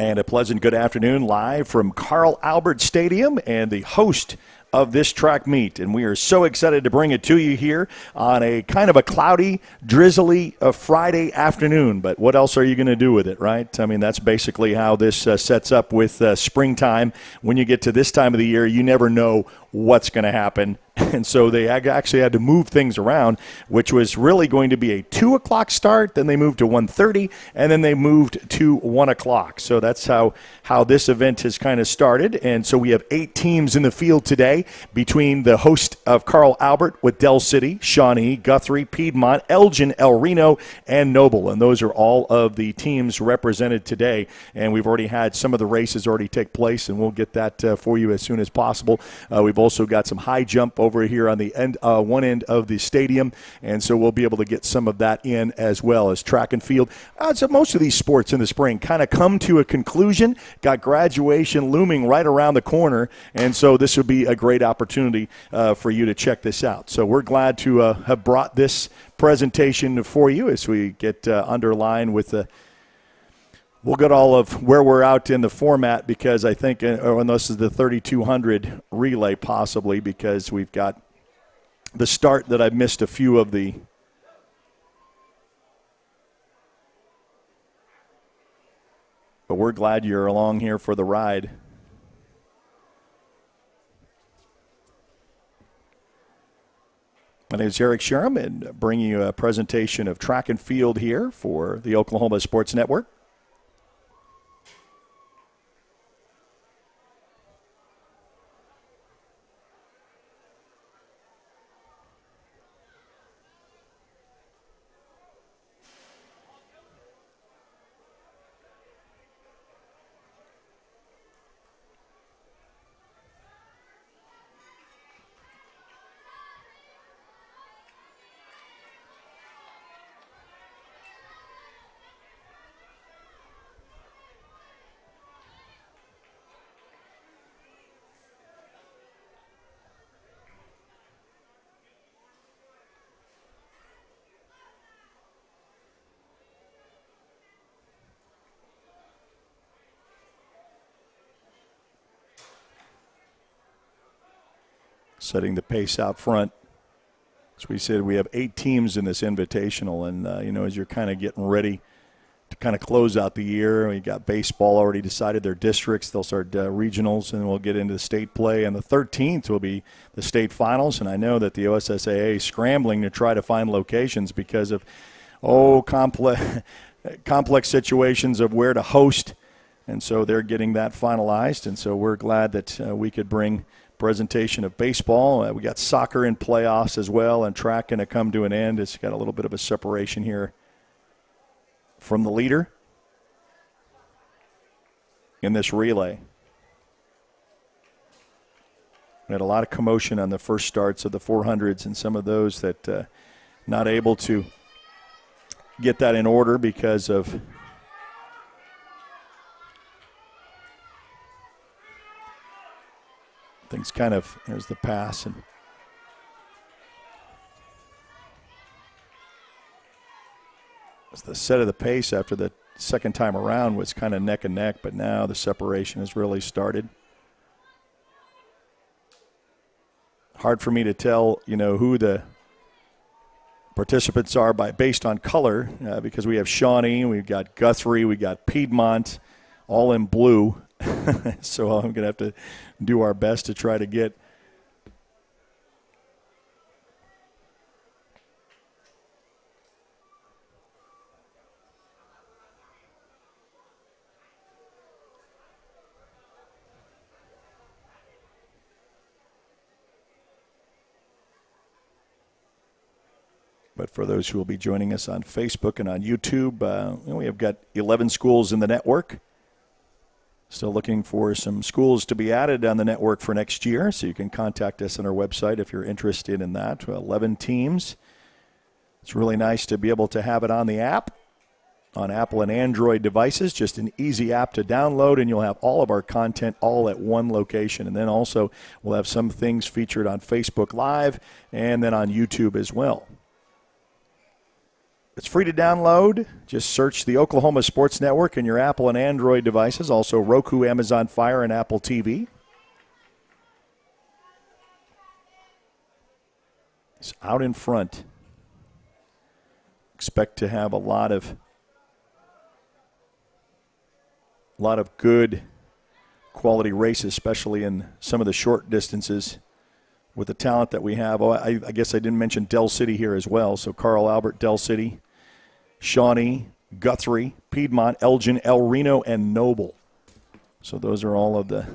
And a pleasant good afternoon live from Carl Albert Stadium and the host of this track meet. And we are so excited to bring it to you here on a kind of a cloudy, drizzly Friday afternoon. But what else are you going to do with it, right? I mean, that's basically how this sets up with springtime. When you get to this time of the year, you never know what's going to happen. And so they actually had to move things around, which was really going to be a 2 o'clock start. Then they moved to 1:30, and then they moved to 1 o'clock. So that's how this event has kind of started. And so we have 8 teams in the field today between the host of Carl Albert with Del City, Shawnee, Guthrie, Piedmont, Elgin, El Reno, and Noble. And those are all of the teams represented today. And we've already had some of the races already take place, and we'll get that for you as soon as possible. We've also got some high jump over here on the end, one end of the stadium, and so we'll be able to get some of that in as well as track and field. So most of these sports in the spring kind of come to a conclusion. Got graduation looming right around the corner, and so this would be a great opportunity for you to check this out. So we're glad to have brought this presentation for you as we get underlined with the. We'll get all of where we're out in the format because I think, and this is the 3,200 relay possibly, because we've got the start that I've missed a few of the. But we're glad you're along here for the ride. My name is Eric Sherem, and bringing you a presentation of track and field here for the Oklahoma Sports Network. Setting the pace out front. As we said, we have 8 teams in this invitational, and, as you're kind of getting ready to kind of close out the year, we got baseball already decided their districts. They'll start regionals, and we'll get into the state play. And the 13th will be the state finals, and I know that the OSSAA is scrambling to try to find locations because of, complex situations of where to host, and so they're getting that finalized. And so we're glad that we could bring presentation of baseball. We got soccer in playoffs as well, and track going to come to an end. It's got a little bit of a separation here from the leader in this relay. We had a lot of commotion on the first starts of the 400s, and some of those that not able to get that in order because of things kind of, there's the pass. And the set of the pace after the second time around was kind of neck and neck, but now the separation has really started. Hard for me to tell, who the participants are based on color because we have Shawnee, we've got Guthrie, we got Piedmont, all in blue. So I'm going to have to do our best to try to get But for those who will be joining us on Facebook and on YouTube, we have got 11 schools in the network. Still looking for some schools to be added on the network for next year, so you can contact us on our website if you're interested in that. 11 teams. It's really nice to be able to have it on the app, on Apple and Android devices, just an easy app to download, and you'll have all of our content all at one location. And then also we'll have some things featured on Facebook Live and then on YouTube as well. It's free to download. Just search the Oklahoma Sports Network in your Apple and Android devices. Also Roku, Amazon Fire, and Apple TV. It's out in front. Expect to have a lot of good quality races, especially in some of the short distances with the talent that we have. Oh, I guess I didn't mention Del City here as well. So Carl Albert, Del City, Shawnee, Guthrie, Piedmont, Elgin, El Reno, and Noble. So those are all of the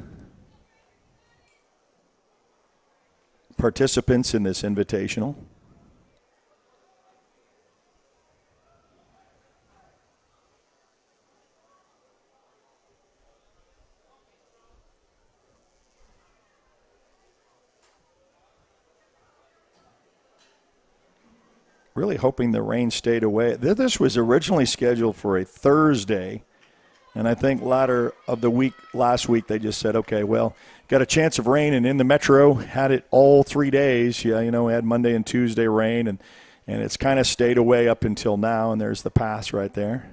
participants in this invitational. Really hoping the rain stayed away. This was originally scheduled for a Thursday, and I think latter of the week, last week, they just said, okay, well, got a chance of rain, and in the metro, had it all 3 days. Yeah, we had Monday and Tuesday rain, and it's kind of stayed away up until now, and there's the pass right there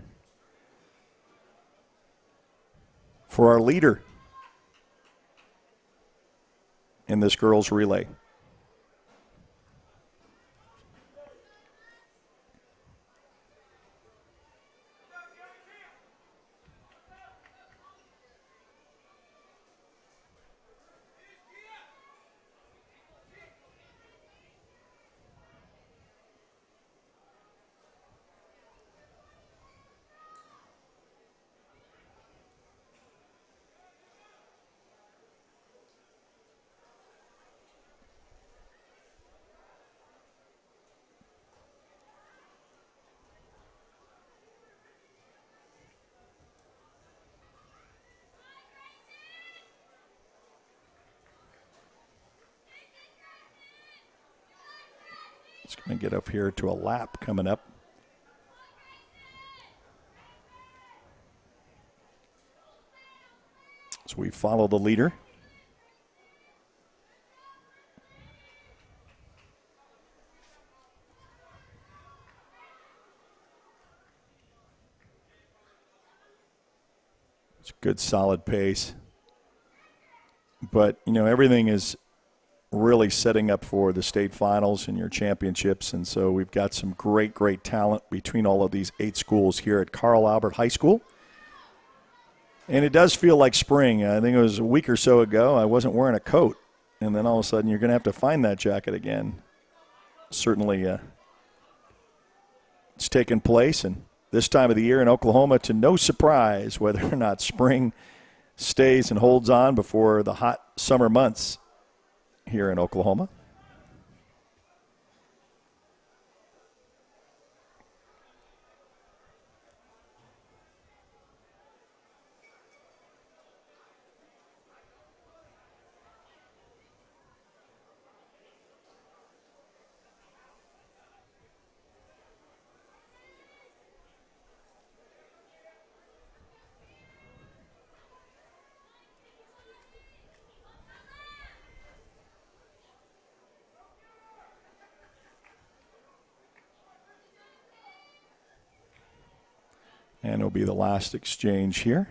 for our leader in this girls' relay. It's going to get up here to a lap coming up. So we follow the leader. It's a good, solid pace. But, everything is really setting up for the state finals and your championships. And so we've got some great, great talent between all of these 8 schools here at Carl Albert High School. And it does feel like spring. I think it was a week or so ago, I wasn't wearing a coat. And then all of a sudden you're going to have to find that jacket again. Certainly it's taken place. And this time of the year in Oklahoma, to no surprise whether or not spring stays and holds on before the hot summer months here in Oklahoma. And it'll be the last exchange here.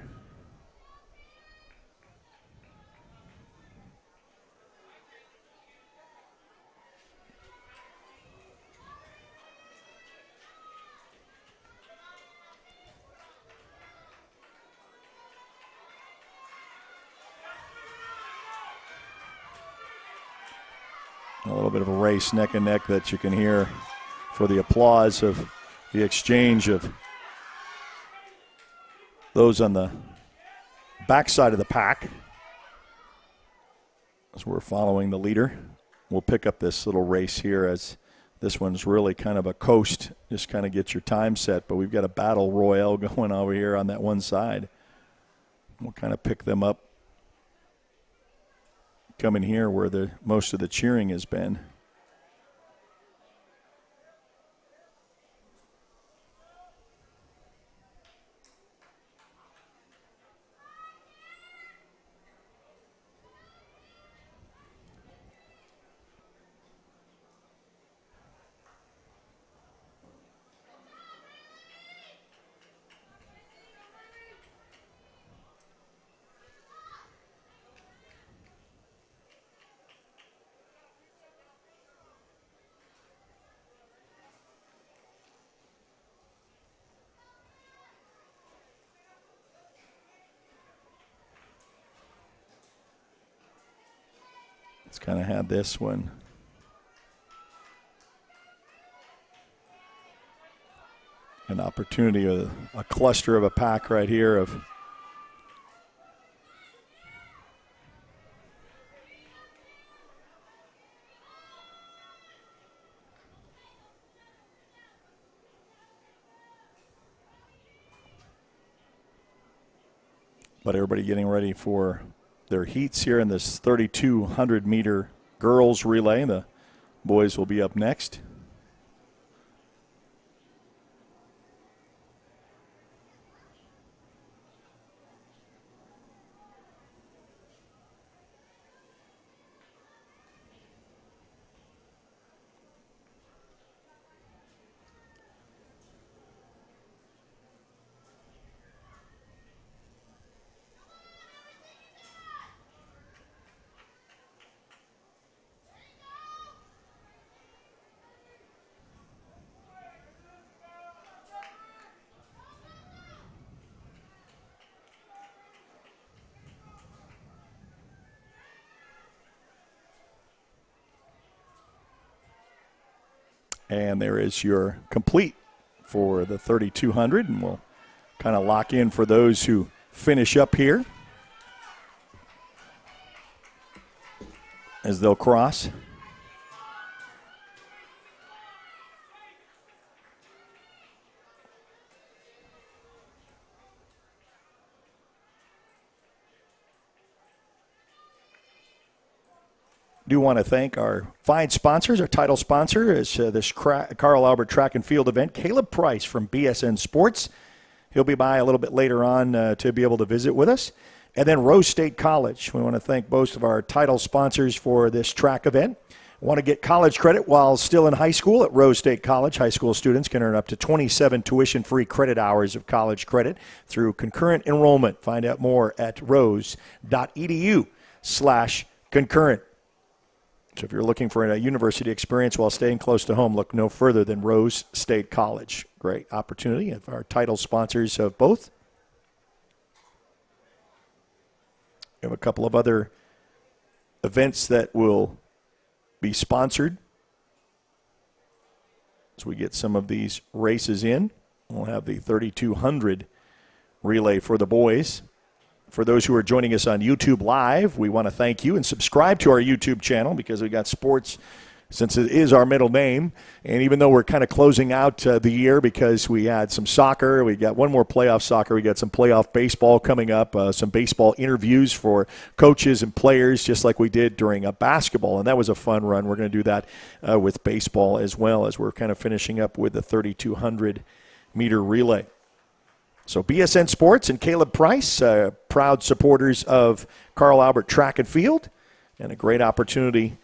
A little bit of a race neck and neck that you can hear for the applause of the exchange of those on the backside of the pack. As we're following the leader, we'll pick up this little race here as this one's really kind of a coast, just kind of get your time set. But we've got a battle royale going over here on that one side. We'll kind of pick them up coming here where most of the cheering has been. It's kind of had this one. An opportunity, a cluster of a pack right here of but everybody getting ready for their heats here in this 3,200-meter girls relay. The boys will be up next. And there is your complete for the 3,200, and we'll kind of lock in for those who finish up here as they'll cross. Do want to thank our fine sponsors. Our title sponsor is this Carl Albert Track and Field event, Caleb Price from BSN Sports. He'll be by a little bit later on to be able to visit with us. And then Rose State College. We want to thank both of our title sponsors for this track event. Want to get college credit while still in high school at Rose State College. High school students can earn up to 27 tuition-free credit hours of college credit through concurrent enrollment. Find out more at rose.edu/concurrent. So if you're looking for a university experience while staying close to home, look no further than Rose State College. Great opportunity of our title sponsors of both. We have a couple of other events that will be sponsored as we get some of these races in. We'll have the 3,200 relay for the boys. For those who are joining us on YouTube Live, we want to thank you and subscribe to our YouTube channel because we got sports since it is our middle name. And even though we're kind of closing out the year because we had some soccer, we got one more playoff soccer, we got some playoff baseball coming up, some baseball interviews for coaches and players just like we did during basketball. And that was a fun run. We're going to do that with baseball as well as we're kind of finishing up with the 3,200-meter relay. So BSN Sports and Caleb Price, proud supporters of Carl Albert Track and Field, and a great opportunity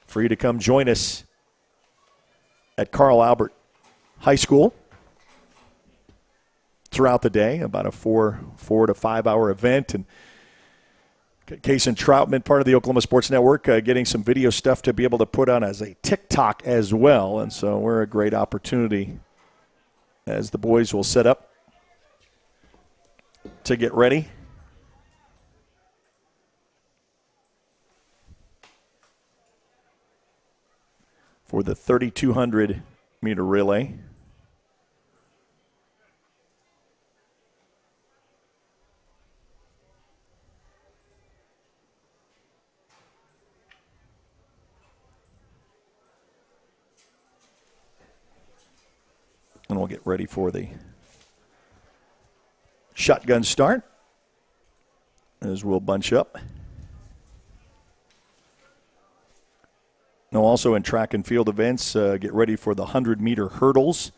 for you to come join us at Carl Albert High School throughout the day, about a 4 to 5 hour event. And Kason Troutman, part of the Oklahoma Sports Network, getting some video stuff to be able to put on as a TikTok as well. And so we're a great opportunity as the boys will set up to get ready. For the 3,200-meter relay. And we'll get ready for the shotgun start as we'll bunch up. Now also in track and field events, get ready for the 100-meter hurdles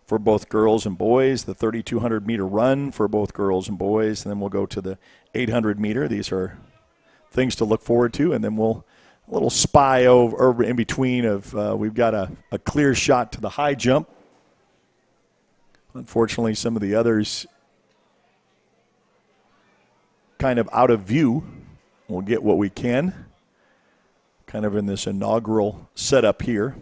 for both girls and boys, the 3,200-meter run for both girls and boys, and then we'll go to the 800-meter. These are things to look forward to, and then we'll a little spy over in between of we've got a clear shot to the high jump. Unfortunately, some of the others kind of out of view. We'll get what we can. Kind of in this inaugural setup here.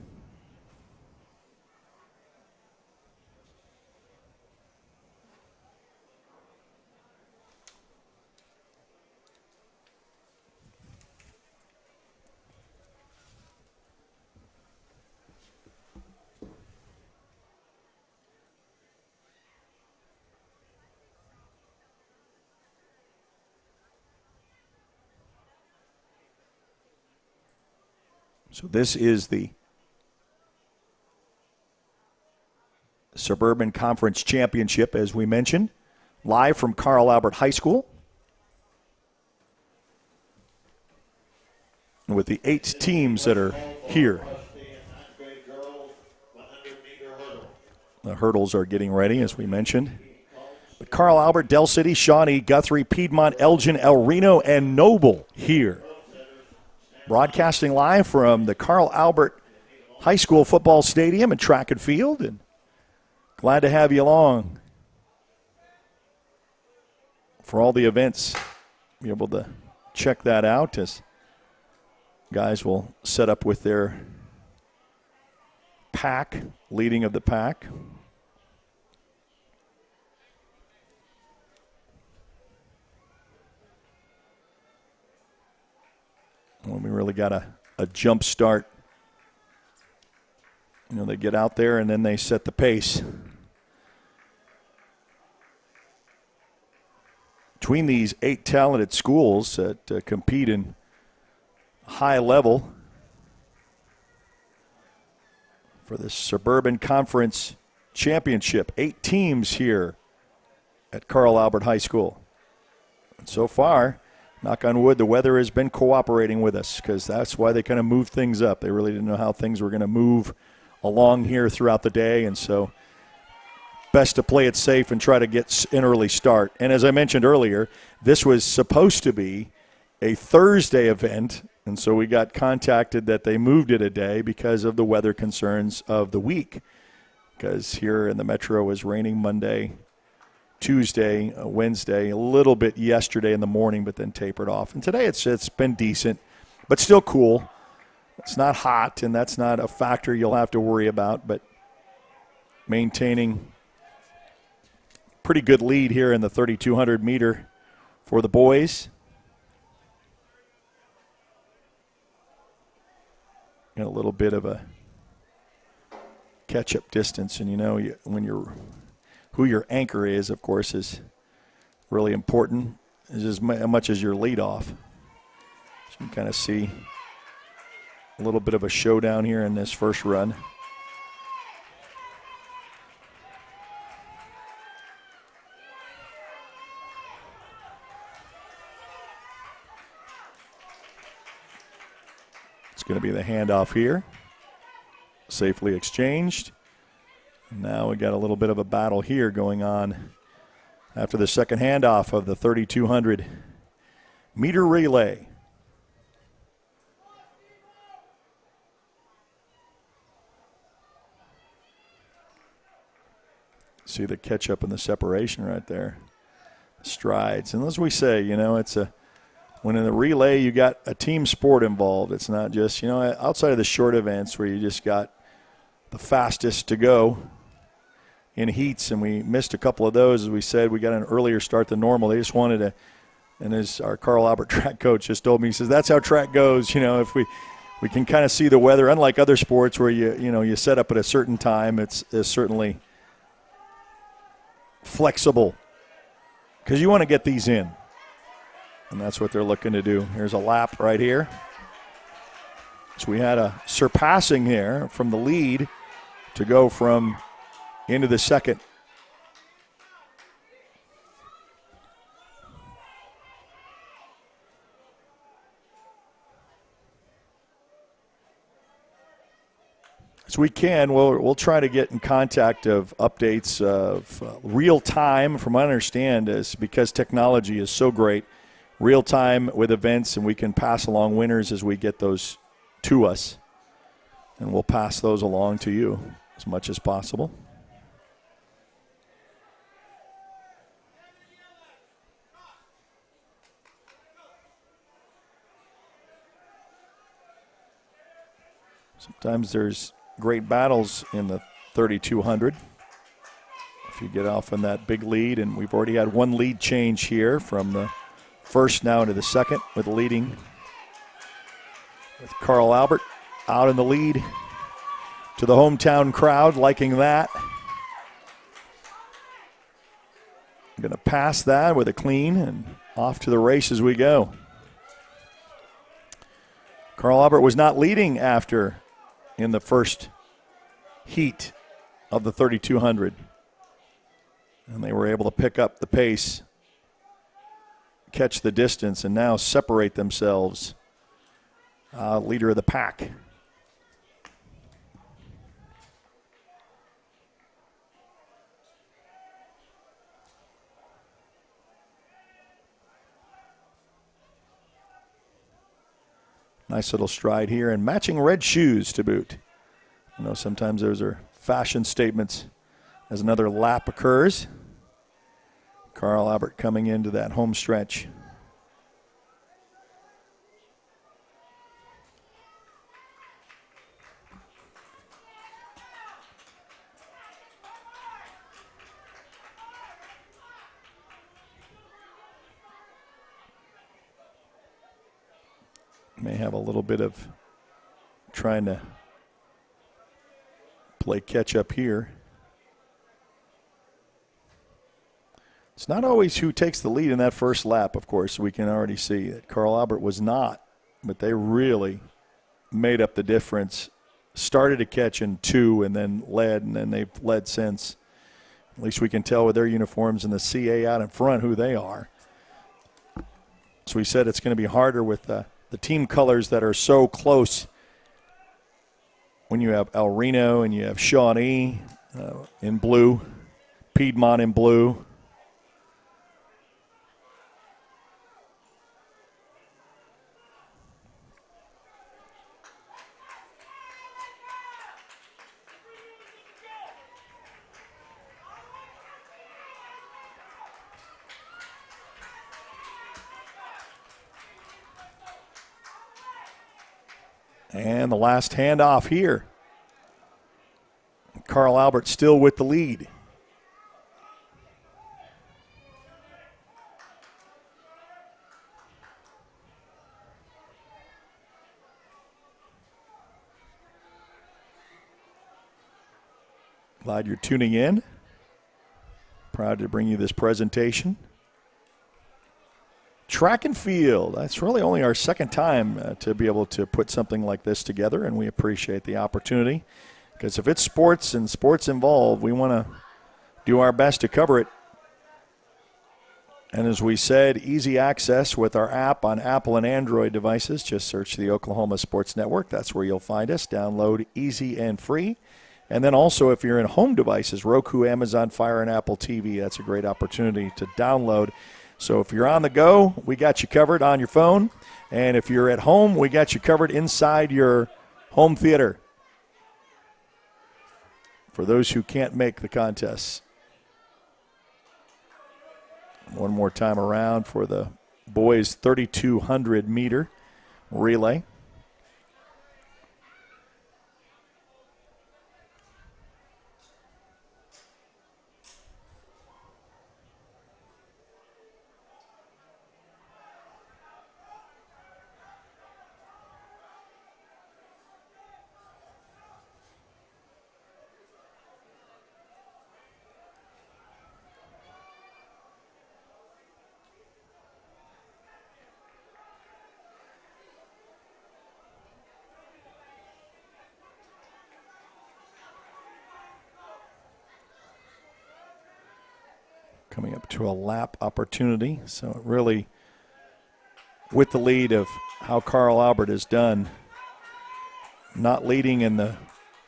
So this is the Suburban Conference Championship, as we mentioned, live from Carl Albert High School. And with the 8 teams that are here. The hurdles are getting ready, as we mentioned. But Carl Albert, Del City, Shawnee, Guthrie, Piedmont, Elgin, El Reno, and Noble here. Broadcasting live from the Carl Albert High School Football Stadium and Track and Field. And glad to have you along for all the events. Be able to check that out as guys will set up with their pack, leading of the pack. When we really got a jump start, they get out there and then they set the pace. Between these 8 talented schools that compete in high level for the Suburban Conference Championship, 8 teams here at Carl Albert High School. And so far, knock on wood, the weather has been cooperating with us because that's why they kind of moved things up. They really didn't know how things were going to move along here throughout the day, and so best to play it safe and try to get an early start. And as I mentioned earlier, this was supposed to be a Thursday event, and so we got contacted that they moved it a day because of the weather concerns of the week, because here in the metro it was raining Monday, Tuesday, Wednesday, a little bit yesterday in the morning, but then tapered off. And today it's been decent, but still cool. It's not hot, and that's not a factor you'll have to worry about, but maintaining pretty good lead here in the 3,200 meter for the boys. And a little bit of a catch-up distance, and when you're who your anchor is, of course, is really important, is as much as your leadoff. So you can kind of see a little bit of a showdown here in this first run. It's going to be the handoff here. Safely exchanged. Now we got a little bit of a battle here going on after the second handoff of the 3,200 meter relay. See the catch up and the separation right there. Strides. And as we say, when in the relay you got a team sport involved. It's not just, outside of the short events where you just got the fastest to go in heats, and we missed a couple of those. As we said, we got an earlier start than normal. They just wanted to, and as our Carl Albert track coach just told me, he says, that's how track goes. If we can kind of see the weather, unlike other sports where you set up at a certain time, it's certainly flexible because you want to get these in, and that's what they're looking to do. Here's a lap right here. So we had a surpassing here from the lead to go from into the second. As we can, we'll try to get in contact of updates of real time. From what I understand, is because technology is so great, real time with events, and we can pass along winners as we get those to us, and we'll pass those along to you as much as possible. Sometimes there's great battles in the 3,200. If you get off on that big lead, and we've already had one lead change here from the first now into the second with leading with Carl Albert out in the lead to the hometown crowd, liking that. I'm going to pass that with a clean and off to the race as we go. Carl Albert was not leading after in the first heat of the 3,200. And they were able to pick up the pace, catch the distance, and now separate themselves. Leader of the pack. Nice little stride here, and matching red shoes to boot. I know sometimes those are fashion statements as another lap occurs. Carl Albert coming into that home stretch. May have a little bit of trying to play catch up here. It's not always who takes the lead in that first lap, of course. We can already see that Carl Albert was not, but they really made up the difference. Started to catch in 2 and then led, and then they've led since. At least we can tell with their uniforms and the CA out in front who they are. So we said it's going to be harder with the team colors that are so close when you have El Reno and you have Shawnee in blue, Piedmont in blue. And the last handoff here. Carl Albert still with the lead. Glad you're tuning in. Proud to bring you this presentation. Track and field. That's really only our second time to be able to put something like this together, and we appreciate the opportunity. Because if it's sports and sports involved, we want to do our best to cover it. And as we said, easy access with our app on Apple and Android devices. Just search the Oklahoma Sports Network. That's where you'll find us. Download easy and free. And then also if you're in home devices, Roku, Amazon Fire, and Apple TV, that's a great opportunity to download. So if you're on the go, we got you covered on your phone. And if you're at home, we got you covered inside your home theater for those who can't make the contests. One more time around for the boys' 3,200 meter relay. Coming up to a lap opportunity. So it really, with the lead of how Carl Albert has done, not leading in the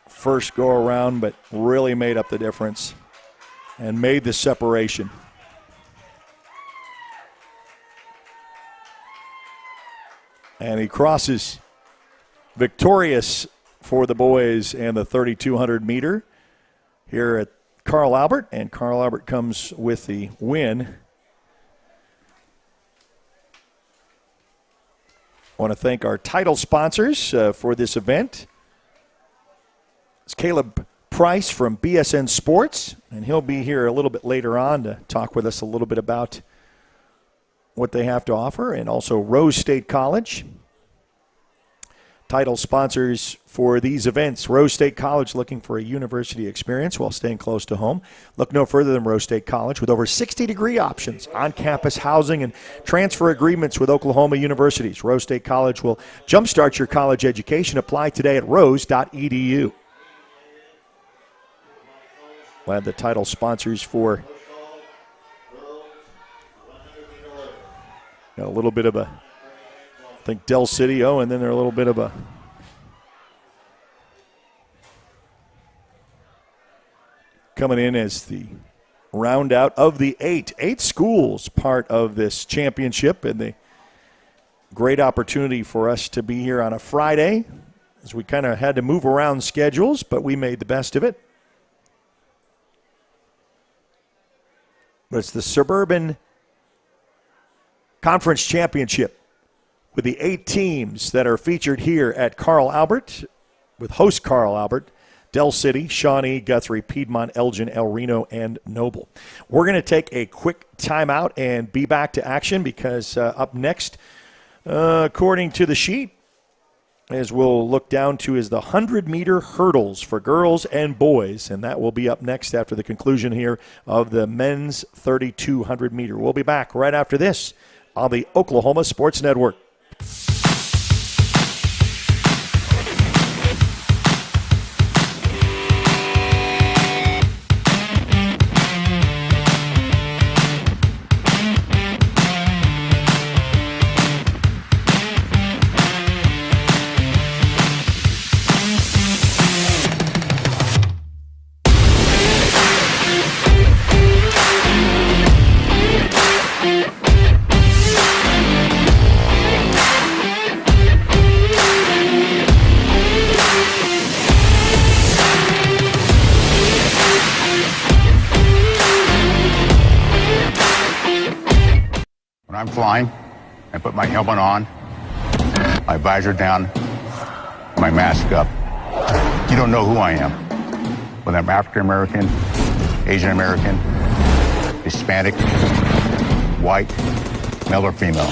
first go-around, but really made up the difference and made the separation. And he crosses victorious for the boys and the 3,200 meter here at Carl Albert, and Carl Albert comes with the win. I want to thank our title sponsors for this event. It's Caleb Price from BSN Sports, and he'll be here a little bit later on to talk with us a little bit about what they have to offer, and also Rose State College. Title sponsors for these events: Rose State College, looking for a university experience while staying close to home. Look no further than Rose State College, with over 60 degree options, on-campus housing, and transfer agreements with Oklahoma universities. Rose State College will jumpstart your college education. Apply today at rose.edu. Glad the title sponsors for a little bit of a, I think, Del City. Oh, and then they're a little bit of a coming in as the round out of the eight schools part of this championship, and the great opportunity for us to be here on a Friday, as we kind of had to move around schedules, but we made the best of it. But it's the Suburban Conference Championship with the 8 teams that are featured here at Carl Albert, with host Carl Albert, Del City, Shawnee, Guthrie, Piedmont, Elgin, El Reno, and Noble. We're going to take a quick timeout and be back to action, because up next, according to the sheet, as we'll look down to, is the 100-meter hurdles for girls and boys, and that will be up next after the conclusion here of the men's 3,200-meter. We'll be back right after this on the Oklahoma Sports Network. I'm flying, I put my helmet on, my visor down, my mask up. You don't know who I am. Whether I'm African American, Asian American, Hispanic, white, male or female.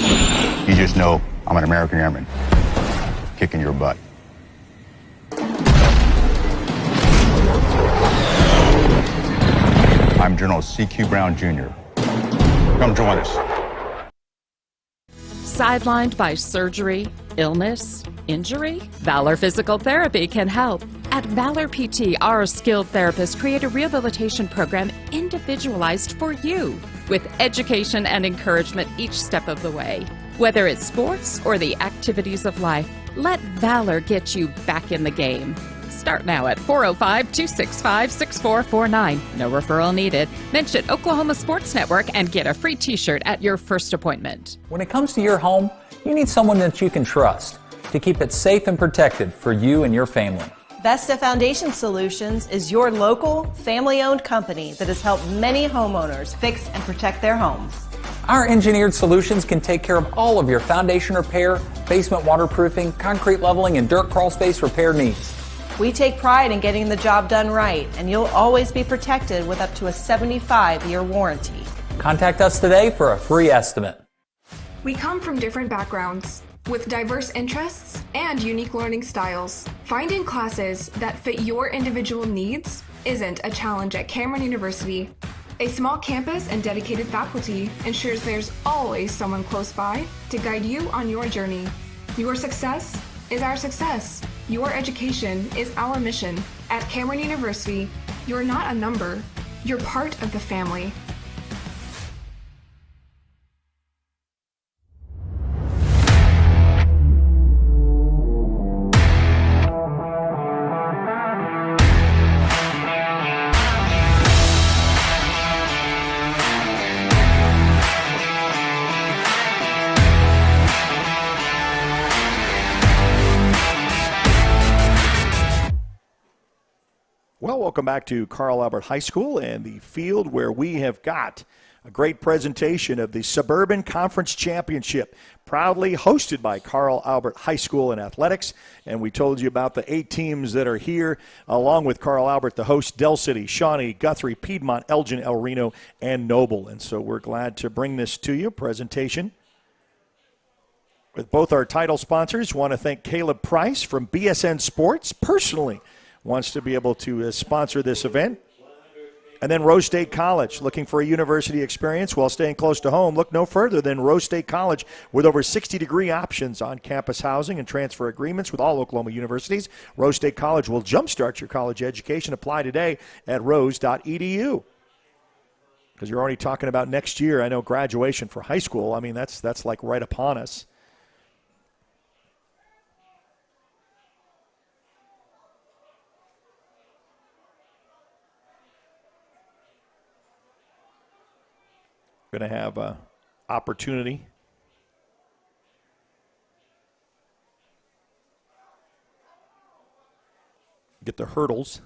You just know I'm an American Airman kicking your butt. I'm General C.Q. Brown Jr. Come join us. Sidelined by surgery, illness, injury? Valor Physical Therapy can help. At Valor PT, our skilled therapists create a rehabilitation program individualized for you, with education and encouragement each step of the way. Whether it's sports or the activities of life, let Valor get you back in the game. Start now at 405-265-6449. No referral needed. Mention Oklahoma Sports Network and get a free t-shirt at your first appointment. When it comes to your home, you need someone that you can trust to keep it safe and protected for you and your family. Vesta Foundation Solutions is your local, family-owned company that has helped many homeowners fix and protect their homes. Our engineered solutions can take care of all of your foundation repair, basement waterproofing, concrete leveling, and dirt crawl space repair needs. We take pride in getting the job done right, and you'll always be protected with up to a 75-year warranty. Contact us today for a free estimate. We come from different backgrounds, with diverse interests and unique learning styles. Finding classes that fit your individual needs isn't a challenge at Cameron University. A small campus and dedicated faculty ensures there's always someone close by to guide you on your journey. Your success is our success. Your education is our mission. At Cameron University, you're not a number, you're part of the family. Well, welcome back to Carl Albert High School and the field where we have got a great presentation of the Suburban Conference Championship, proudly hosted by Carl Albert High School in athletics. And we told you about the 8 teams that are here, along with Carl Albert, the host, Del City, Shawnee, Guthrie, Piedmont, Elgin, El Reno, and Noble. And so we're glad to bring this to you, presentation with both our title sponsors. Want to thank Caleb Price from BSN Sports. Personally wants to be able to sponsor this event. And then Rose State College, looking for a university experience while staying close to home. Look no further than Rose State College with over 60-degree options on campus housing and transfer agreements with all Oklahoma universities. Rose State College will jumpstart your college education. Apply today at rose.edu. Because you're already talking about next year. I know graduation for high school, I mean, that's like right upon us. Going to have an opportunity get the hurdles.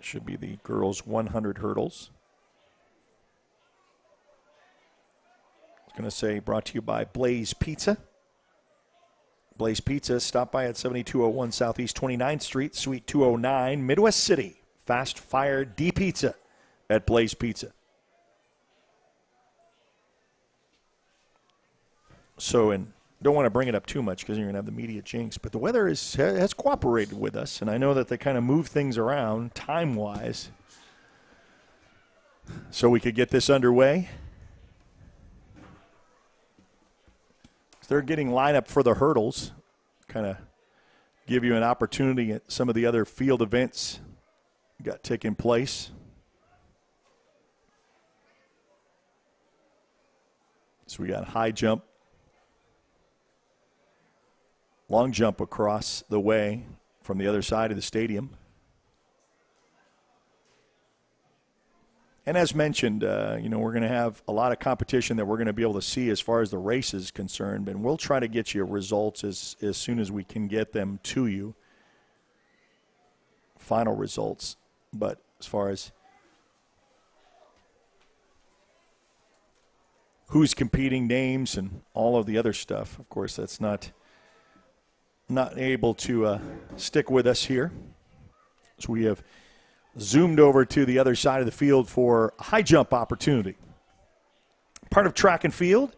Should be the girls' 100 hurdles. I was going to say brought to you by Blaze Pizza. Blaze Pizza, stop by at 7201 Southeast 29th Street, Suite 209, Midwest City. Fast Fire D-Pizza at Blaze Pizza. So, and don't want to bring it up too much because you're going to have the media jinx, but the weather has cooperated with us, and I know that they kind of move things around time-wise so we could get this underway. They're getting lineup for the hurdles, kind of give you an opportunity at some of the other field events got taking place. So we got high jump, long jump across the way from the other side of the stadium. And as mentioned, we're going to have a lot of competition that we're going to be able to see as far as the race is concerned, and we'll try to get you results as soon as we can get them to you, final results. But as far as who's competing, names, and all of the other stuff, of course, that's not able to stick with us here. So we have zoomed over to the other side of the field for a high jump opportunity. Part of track and field,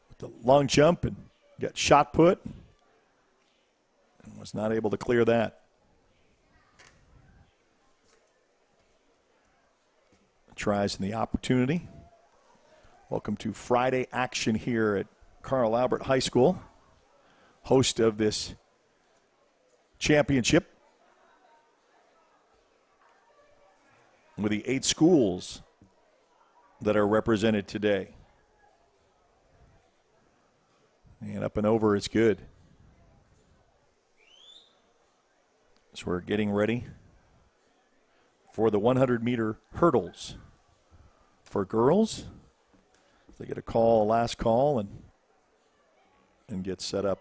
with the long jump, and got shot put, and was not able to clear that. Tries in the opportunity. Welcome to Friday action here at Carl Albert High School, host of this championship, with the 8 schools that are represented today. And up and over is good. So we're getting ready for the 100-meter hurdles. For girls, they get a last call, and get set up.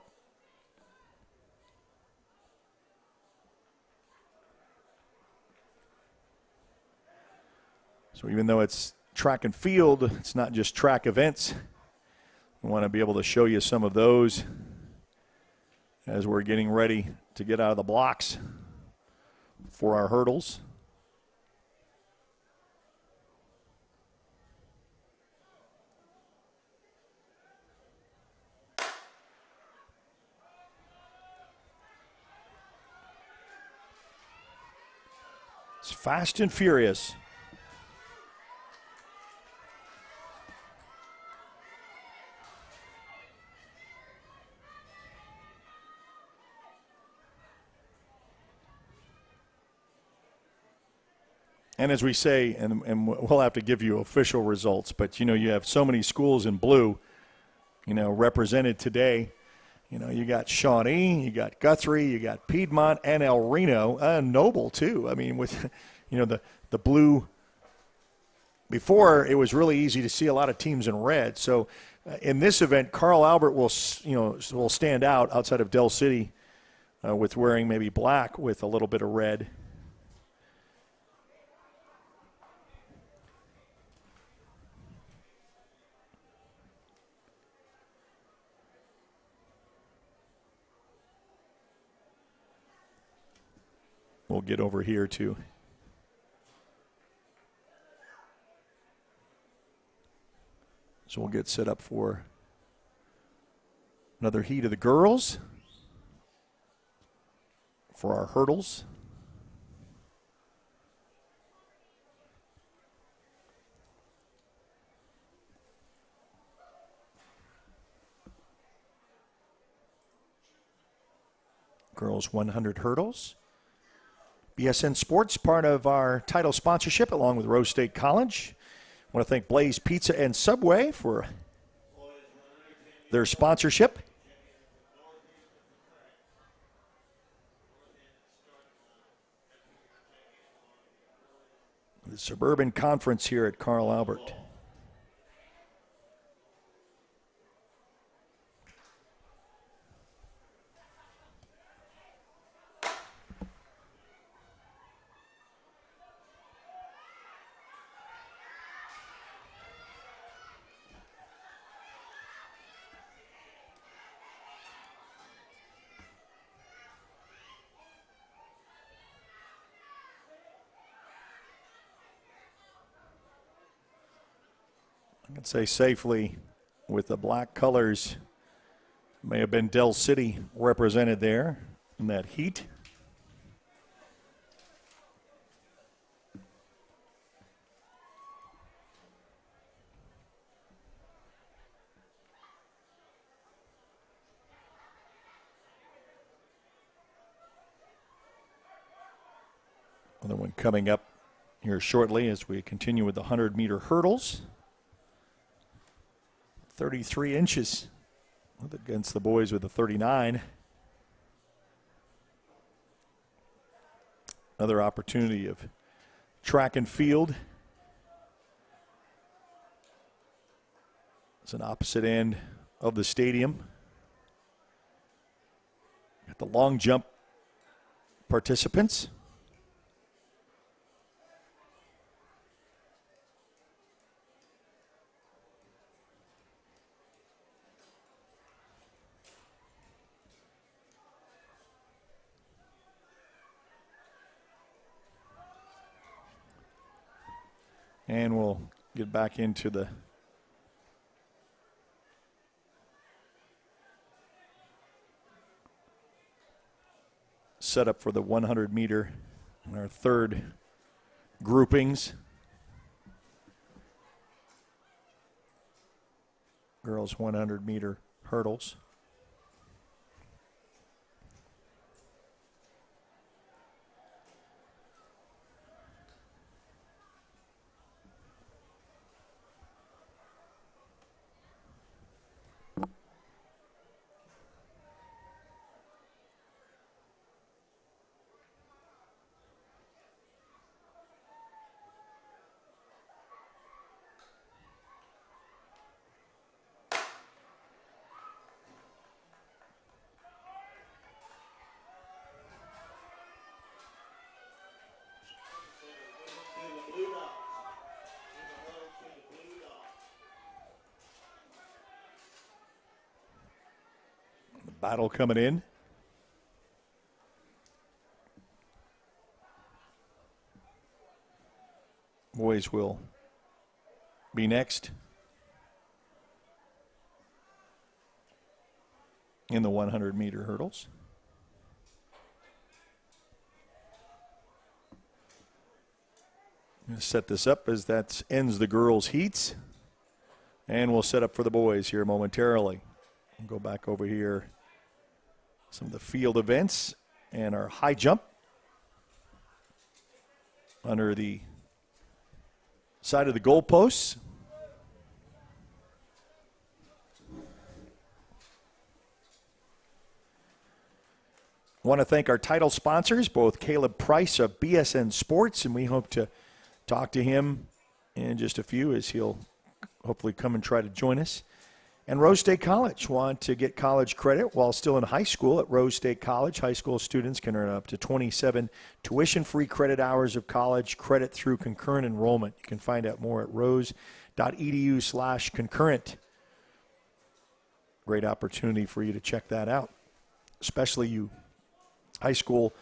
So even though it's track and field, it's not just track events. We want to be able to show you some of those as we're getting ready to get out of the blocks for our hurdles. It's fast and furious. And as we say, and we'll have to give you official results, but, you have so many schools in blue, represented today. You got Shawnee, you got Guthrie, you got Piedmont, and El Reno, Noble, too. I mean, with, the blue. Before, it was really easy to see a lot of teams in red. So in this event, Carl Albert will stand out outside of Del City with wearing maybe black with a little bit of red. We'll get over here to So we'll get set up for another heat of the girls for our hurdles. Girls 100 hurdles. BSN Sports, part of our title sponsorship along with Rose State College. I want to thank Blaze Pizza and Subway for their sponsorship. The Suburban Conference here at Carl Albert. I can say safely with the black colors, may have been Dell City represented there in that heat. Another one coming up here shortly as we continue with the 100-meter hurdles. 33 inches against the boys with a 39. Another opportunity of track and field. It's an opposite end of the stadium. Got the long jump participants. And we'll get back into the setup for the 100-meter in our third groupings. Girls 100-meter hurdles. Battle coming in. Boys will be next in the 100-meter hurdles. I'm going to set this up as that ends the girls' heats. And we'll set up for the boys here momentarily. We'll go back over here. Some of the field events and our high jump under the side of the goalposts. I want to thank our title sponsors, both Caleb Price of BSN Sports, and we hope to talk to him in just a few as he'll hopefully come and try to join us. And Rose State College. Want to get college credit while still in high school at Rose State College. High school students can earn up to 27 tuition-free credit hours of college credit through concurrent enrollment. You can find out more at rose.edu/concurrent. Great opportunity for you to check that out, especially you high school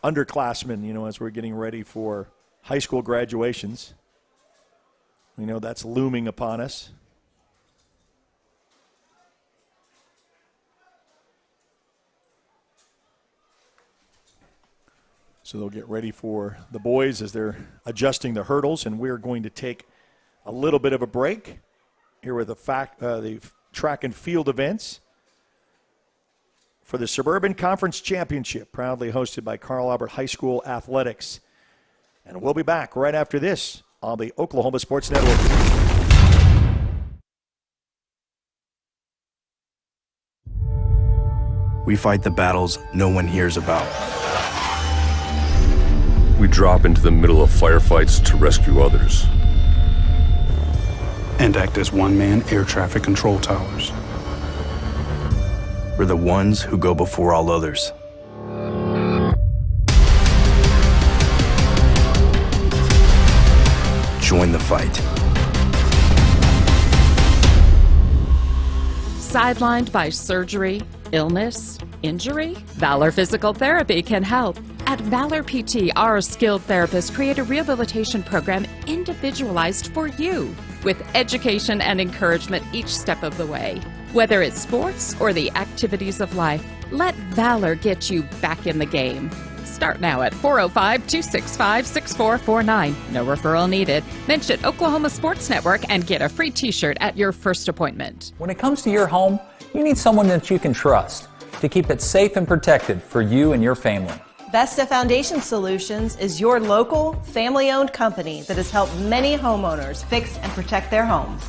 underclassmen, as we're getting ready for high school graduations. We know that's looming upon us. So they'll get ready for the boys as they're adjusting the hurdles, and we're going to take a little bit of a break here with the track and field events for the Suburban Conference Championship, proudly hosted by Carl Albert High School Athletics. And we'll be back right after this on the Oklahoma Sports Network. We fight the battles no one hears about. We drop into the middle of firefights to rescue others. And act as one-man air traffic control towers. We're the ones who go before all others. Join the fight. Sidelined by surgery, illness, injury? Valor Physical Therapy can help. At Valor PT, our skilled therapists create a rehabilitation program individualized for you, with education and encouragement each step of the way. Whether it's sports or the activities of life, let Valor get you back in the game. Start now at 405-265-6449. No referral needed. Mention Oklahoma Sports Network and get a free t-shirt at your first appointment. When it comes to your home, you need someone that you can trust to keep it safe and protected for you and your family. Vesta Foundation Solutions is your local, family-owned company that has helped many homeowners fix and protect their homes.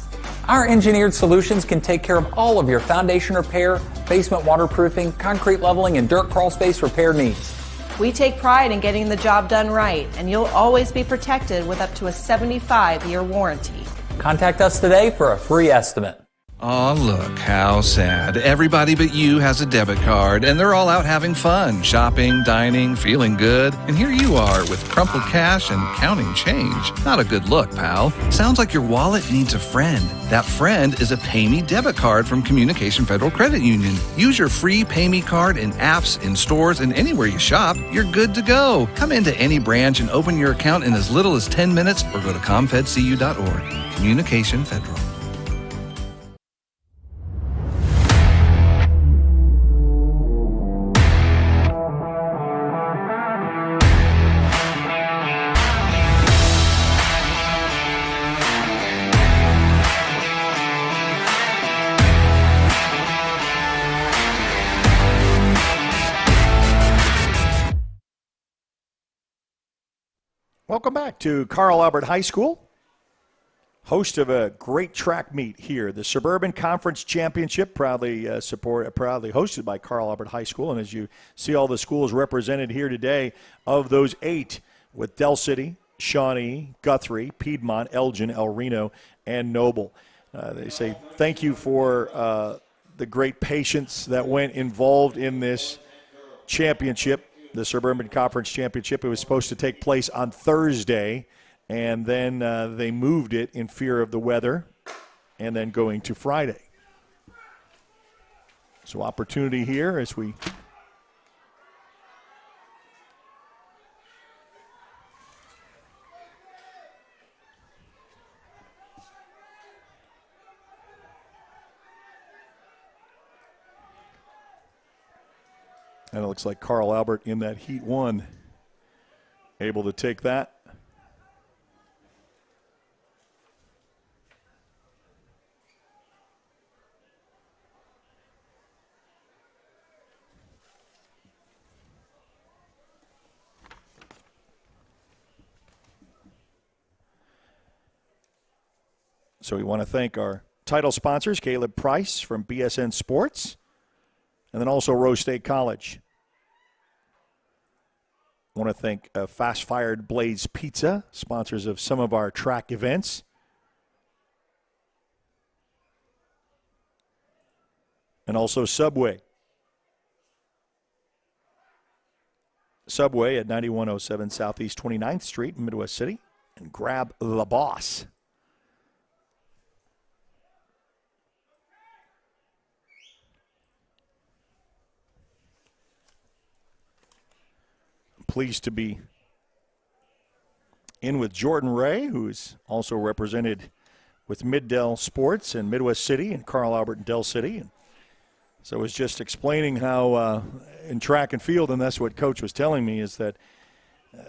Our engineered solutions can take care of all of your foundation repair, basement waterproofing, concrete leveling, and dirt crawl space repair needs. We take pride in getting the job done right, and you'll always be protected with up to a 75-year warranty. Contact us today for a free estimate. Aw, look, how sad. Everybody but you has a debit card, and they're all out having fun, shopping, dining, feeling good. And here you are with crumpled cash and counting change. Not a good look, pal. Sounds like your wallet needs a friend. That friend is a PayMe debit card from Communication Federal Credit Union. Use your free PayMe card in apps, in stores, and anywhere you shop. You're good to go. Come into any branch and open your account in as little as 10 minutes or go to comfedcu.org. Communication Federal. Welcome back to Carl Albert High School, host of a great track meet here, the Suburban Conference Championship, proudly hosted by Carl Albert High School. And as you see, all the schools represented here today, of those 8, with Del City, Shawnee, Guthrie, Piedmont, Elgin, El Reno, and Noble. They say thank you for the great patience that went involved in this championship. The Suburban Conference Championship. It was supposed to take place on Thursday, and then they moved it in fear of the weather, and then going to Friday. So opportunity here as we and it looks like Carl Albert in that Heat 1, able to take that. So we want to thank our title sponsors, Caleb Price from BSN Sports, and then also Rose State College. I want to thank Fast Fired Blaze Pizza, sponsors of some of our track events. And also Subway. Subway at 9107 Southeast 29th Street in Midwest City. And grab La Boss. Pleased to be in with Jordan Ray, who is also represented with Mid-Del Sports and Midwest City and Carl Albert and Del City. And so I was just explaining how in track and field, and that's what Coach was telling me, is that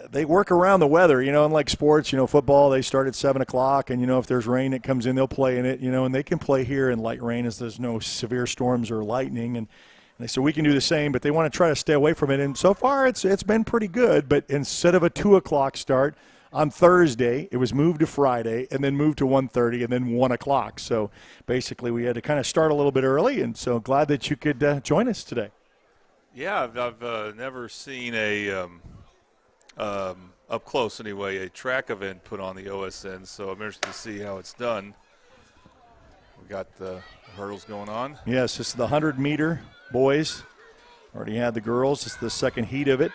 they work around the weather, unlike sports, football, they start at 7 o'clock, and, if there's rain that comes in, they'll play in it, and they can play here in light rain as there's no severe storms or lightning. And they said we can do the same, but they want to try to stay away from it. And so far it's been pretty good, but instead of a 2 o'clock start on Thursday, it was moved to Friday and then moved to 1:30 and then 1 o'clock. So basically we had to kind of start a little bit early, and so glad that you could join us today. Yeah, I've never seen a up close anyway, a track event put on the OSN, so I'm interested to see how it's done. We got the hurdles going on. Yes, this is the 100-meter boys. Already had the girls. It's the second heat of it.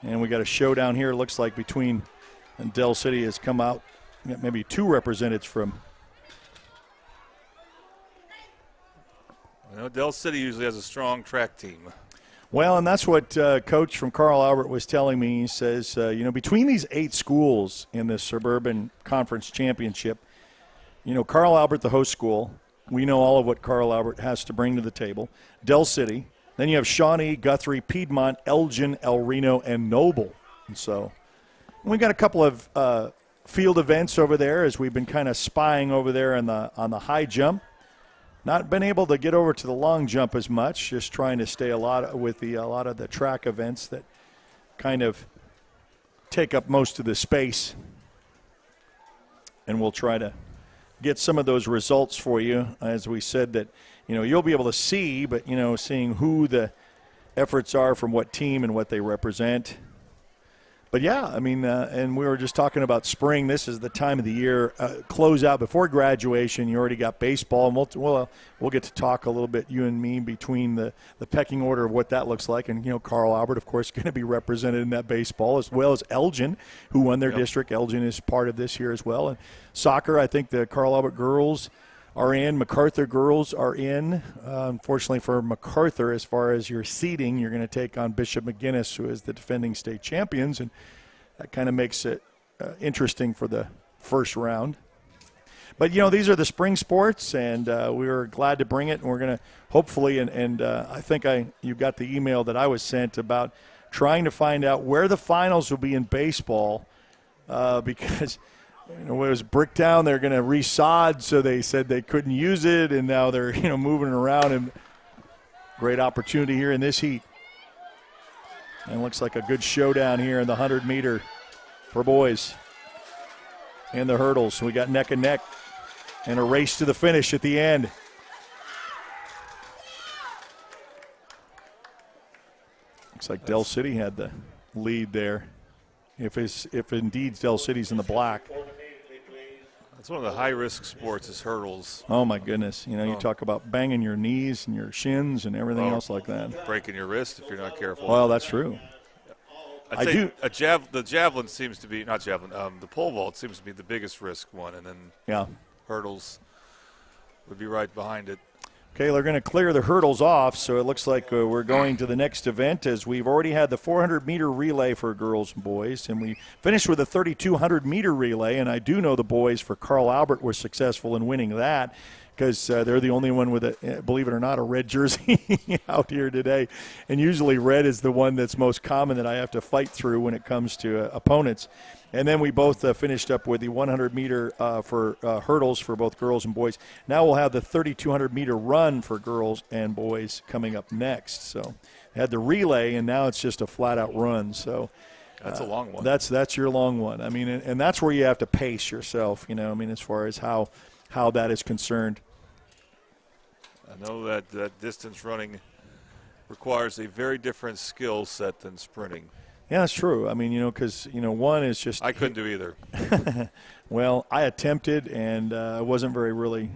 And we got a showdown here, it looks like, between and Del City has come out. Maybe two representatives from. Del City usually has a strong track team. Well, and that's what Coach from Carl Albert was telling me. He says, between these 8 schools in the Suburban Conference Championship, Carl Albert, the host school, we know all of what Carl Albert has to bring to the table. Del City. Then you have Shawnee, Guthrie, Piedmont, Elgin, El Reno, and Noble. And so we got a couple of field events over there as we've been kind of spying over there on the high jump. Not been able to get over to the long jump as much, just trying to stay a lot of the track events that kind of take up most of the space. And we'll try to get some of those results for you. As we said that, you'll be able to see, but, seeing who the efforts are from what team and what they represent. But, yeah, and we were just talking about spring. This is the time of the year, close out before graduation. You already got baseball, and we'll get to talk a little bit, you and me, between the pecking order of what that looks like. And, Carl Albert, of course, going to be represented in that baseball, as well as Elgin, who won their district. Elgin is part of this year as well. And soccer, I think the Carl Albert girls are in. MacArthur girls are in. Unfortunately for MacArthur, as far as your seeding, you're going to take on Bishop McGuinness, who is the defending state champions, and that kind of makes it interesting for the first round. But, these are the spring sports, and we were glad to bring it, and we're going to hopefully, and I think you got the email that I was sent about trying to find out where the finals will be in baseball because – it was Bricktown. They're going to resod, so they said they couldn't use it, and now they're moving around. And great opportunity here in this heat. And it looks like a good showdown here in the 100-meter for boys. And the hurdles. So we got neck and neck and a race to the finish at the end. Looks like Del City had the lead there. If indeed Del City's in the black. It's one of the high-risk sports is hurdles. Oh, my goodness. You talk about banging your knees and your shins and everything else like that. Breaking your wrist if you're not careful. Well, that's true. The javelin seems to be – not javelin. The pole vault seems to be the biggest risk one, and then hurdles would be right behind it. Okay, they're going to clear the hurdles off, so it looks like we're going to the next event as we've already had the 400-meter relay for girls and boys, and we finished with a 3,200-meter relay, and I do know the boys for Carl Albert were successful in winning that because they're the only one with, believe it or not, a red jersey out here today. And usually red is the one that's most common that I have to fight through when it comes to opponents. And then we both finished up with the 100-meter for hurdles for both girls and boys. Now we'll have the 3,200-meter run for girls and boys coming up next. So had the relay, and now it's just a flat-out run. So that's a long one. That's your long one. And that's where you have to pace yourself, as far as how that is concerned. I know that distance running requires a very different skill set than sprinting. Yeah, that's true. Because, one is just – I couldn't do either. Well, I attempted, and I wasn't very really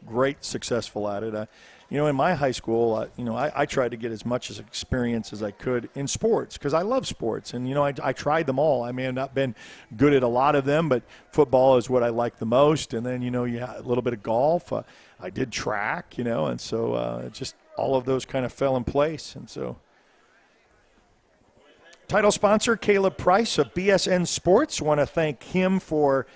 great successful at it. In my high school, I tried to get as much experience as I could in sports because I love sports. And, I tried them all. I may have not been good at a lot of them, but football is what I like the most. And then, a little bit of golf. I did track, and so just all of those kind of fell in place. And so title sponsor, Caleb Price of BSN Sports. Want to thank him for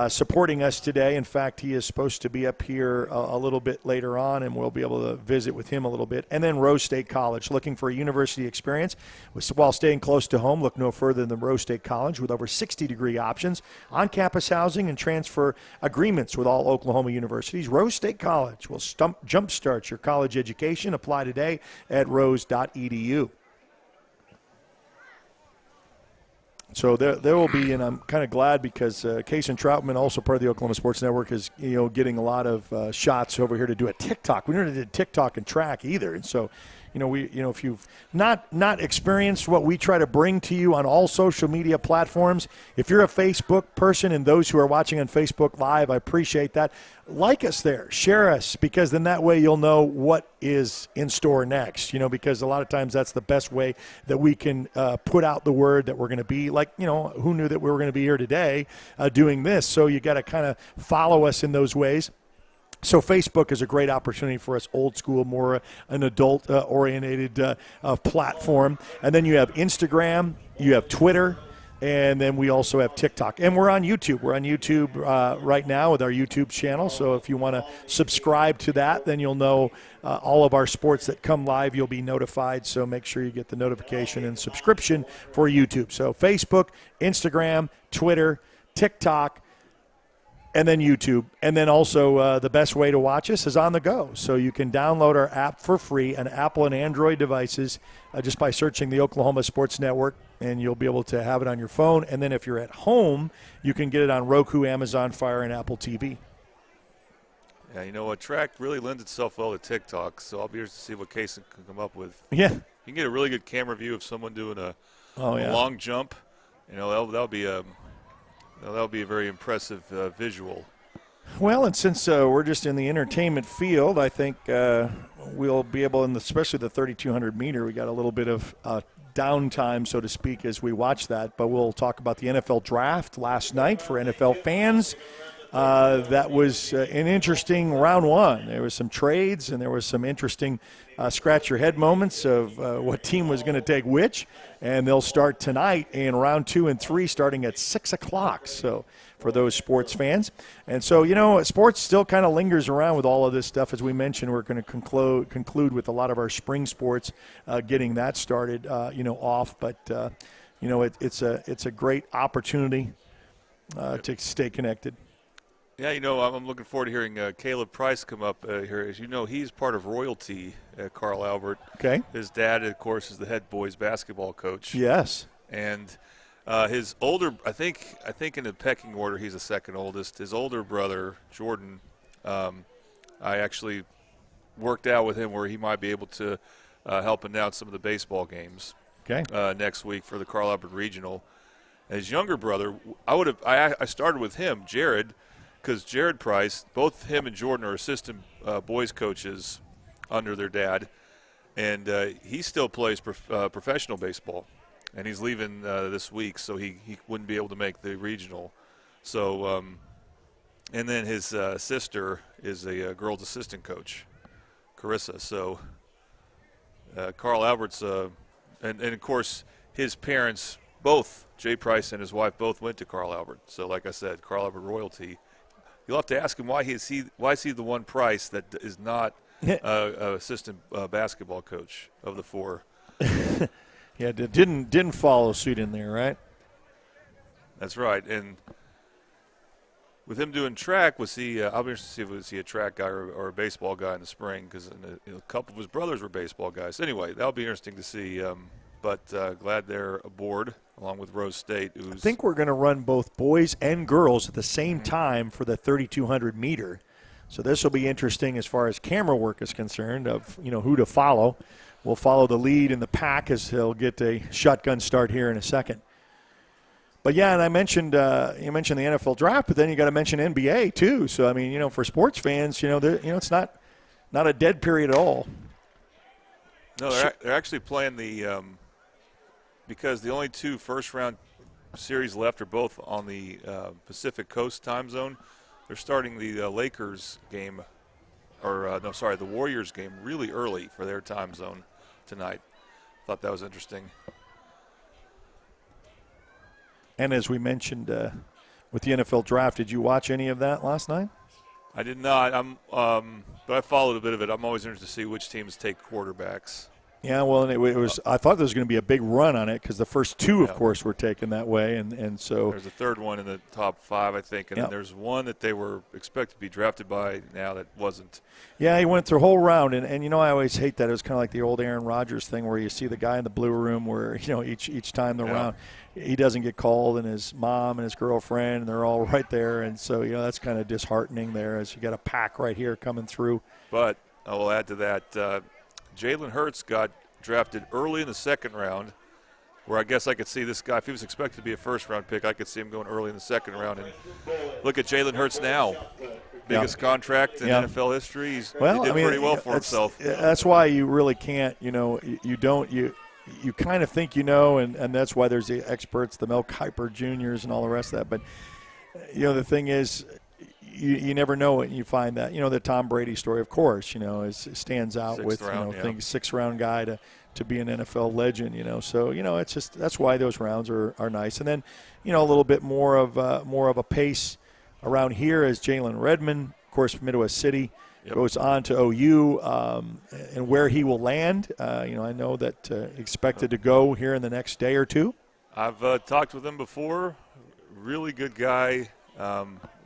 supporting us today. In fact, he is supposed to be up here a little bit later on, and we'll be able to visit with him a little bit. And then Rose State College, looking for a university experience while staying close to home. Look no further than Rose State College, with over 60-degree options, on-campus housing, and transfer agreements with all Oklahoma universities. Rose State College will jumpstart your college education. Apply today at rose.edu. So there will be, and I'm kind of glad because Kason Troutman, also part of the Oklahoma Sports Network, is getting a lot of shots over here to do a TikTok. We never did TikTok and track either, and so if you've not experienced what we try to bring to you on all social media platforms, if you're a Facebook person and those who are watching on Facebook Live, I appreciate that. Like us there, share us, because then that way you'll know what is in store next, because a lot of times that's the best way that we can put out the word that we're going to be, like, who knew that we were going to be here today doing this? So you got to kind of follow us in those ways. So Facebook is a great opportunity for us, old school, more an adult-oriented platform. And then you have Instagram, you have Twitter, and then we also have TikTok. And we're on YouTube. We're on YouTube right now with our YouTube channel. So if you want to subscribe to that, then you'll know all of our sports that come live. You'll be notified. So make sure you get the notification and subscription for YouTube. So Facebook, Instagram, Twitter, TikTok, and then YouTube. And then also the best way to watch us is on the go. So you can download our app for free on Apple and Android devices just by searching the Oklahoma Sports Network, and you'll be able to have it on your phone. And then if you're at home, you can get it on Roku, Amazon Fire, and Apple TV. Yeah, track really lends itself well to TikTok, so I'll be curious to see what Kason can come up with. Yeah. You can get a really good camera view of someone doing a long jump. That'll be a very impressive visual. Well, and since we're just in the entertainment field, I think we'll be able, especially the 3,200 meter, we got a little bit of downtime, so to speak, as we watch that. But we'll talk about the NFL draft last night for NFL fans. That was an interesting round one. There was some trades, and there was some interesting scratch-your-head moments of what team was going to take which. And they'll start tonight in round 2 and 3 starting at 6 o'clock. So for those sports fans. And so, sports still kind of lingers around with all of this stuff. As we mentioned, we're going to conclude with a lot of our spring sports, getting that started, off. But, it's a great opportunity to stay connected. Yeah, I'm looking forward to hearing Caleb Price come up here. As you know, he's part of royalty at Carl Albert. Okay. His dad, of course, is the head boys basketball coach. Yes. And his older, I think in the pecking order, he's the second oldest. His older brother, Jordan, I actually worked out with him where he might be able to help announce some of the baseball games. Okay. Next week for the Carl Albert Regional. And his younger brother, I started with him, Jared, because Jared Price, both him and Jordan are assistant boys coaches under their dad, and he still plays professional baseball, and he's leaving this week, so he wouldn't be able to make the regional. So, and then his sister is a girls assistant coach, Carissa. So Carl Albert's, and of course his parents, both Jay Price and his wife, both went to Carl Albert. So like I said, Carl Albert royalty. You'll have to ask him why is he the one Price that is not assistant basketball coach of the four. Yeah, didn't follow suit in there, right? That's right. And with him doing track, I'll be interested to see if was he a track guy or a baseball guy in the spring, because a couple of his brothers were baseball guys. Anyway, that'll be interesting to see. But glad they're aboard, along with Rose State. I think we're going to run both boys and girls at the same time for the 3,200 meter. So this will be interesting as far as camera work is concerned, of who to follow. We'll follow the lead in the pack as he'll get a shotgun start here in a second. But yeah, and I mentioned you mentioned the NFL draft, but then you got to mention NBA too. So I mean, for sports fans, it's not a dead period at all. No, they're actually playing the. Because the only 2 first-round series left are both on the Pacific Coast time zone. They're starting the Lakers game, the Warriors game really early for their time zone tonight. Thought that was interesting. And as we mentioned, with the NFL draft. Did you watch any of that last night? I did not. But I followed a bit of it. I'm always interested to see which teams take quarterbacks. Yeah, well, and it was. I thought there was going to be a big run on it because the first two, of course, were taken that way, and so there's a third one in the top 5, I think, and then there's one that they were expected to be drafted by now that wasn't. Yeah, he went through a whole round, and I always hate that. It was kind of like the old Aaron Rodgers thing where you see the guy in the blue room where each time the round he doesn't get called, and his mom and his girlfriend, and they're all right there, and so that's kind of disheartening there as you got a pack right here coming through. But I will add to that. Jalen Hurts got drafted early in the second round, where I guess I could see this guy, if he was expected to be a first-round pick, I could see him going early in the second round. And look at Jalen Hurts now. Biggest contract in NFL history. He did pretty well for himself. That's why you really can't, you kind of think and that's why there's the experts, the Mel Kiper Juniors and all the rest of that. But, the thing is, you never know when you find that. The Tom Brady story, of course, stands out sixth-round guy to be an NFL legend, So, it's just that's why those rounds are nice. And then, a little bit more of a pace around here as Jalen Redmond, of course, from Midwest City, goes on to OU, and where he will land. I know that expected to go here in the next day or two. I've talked with him before. Really good guy.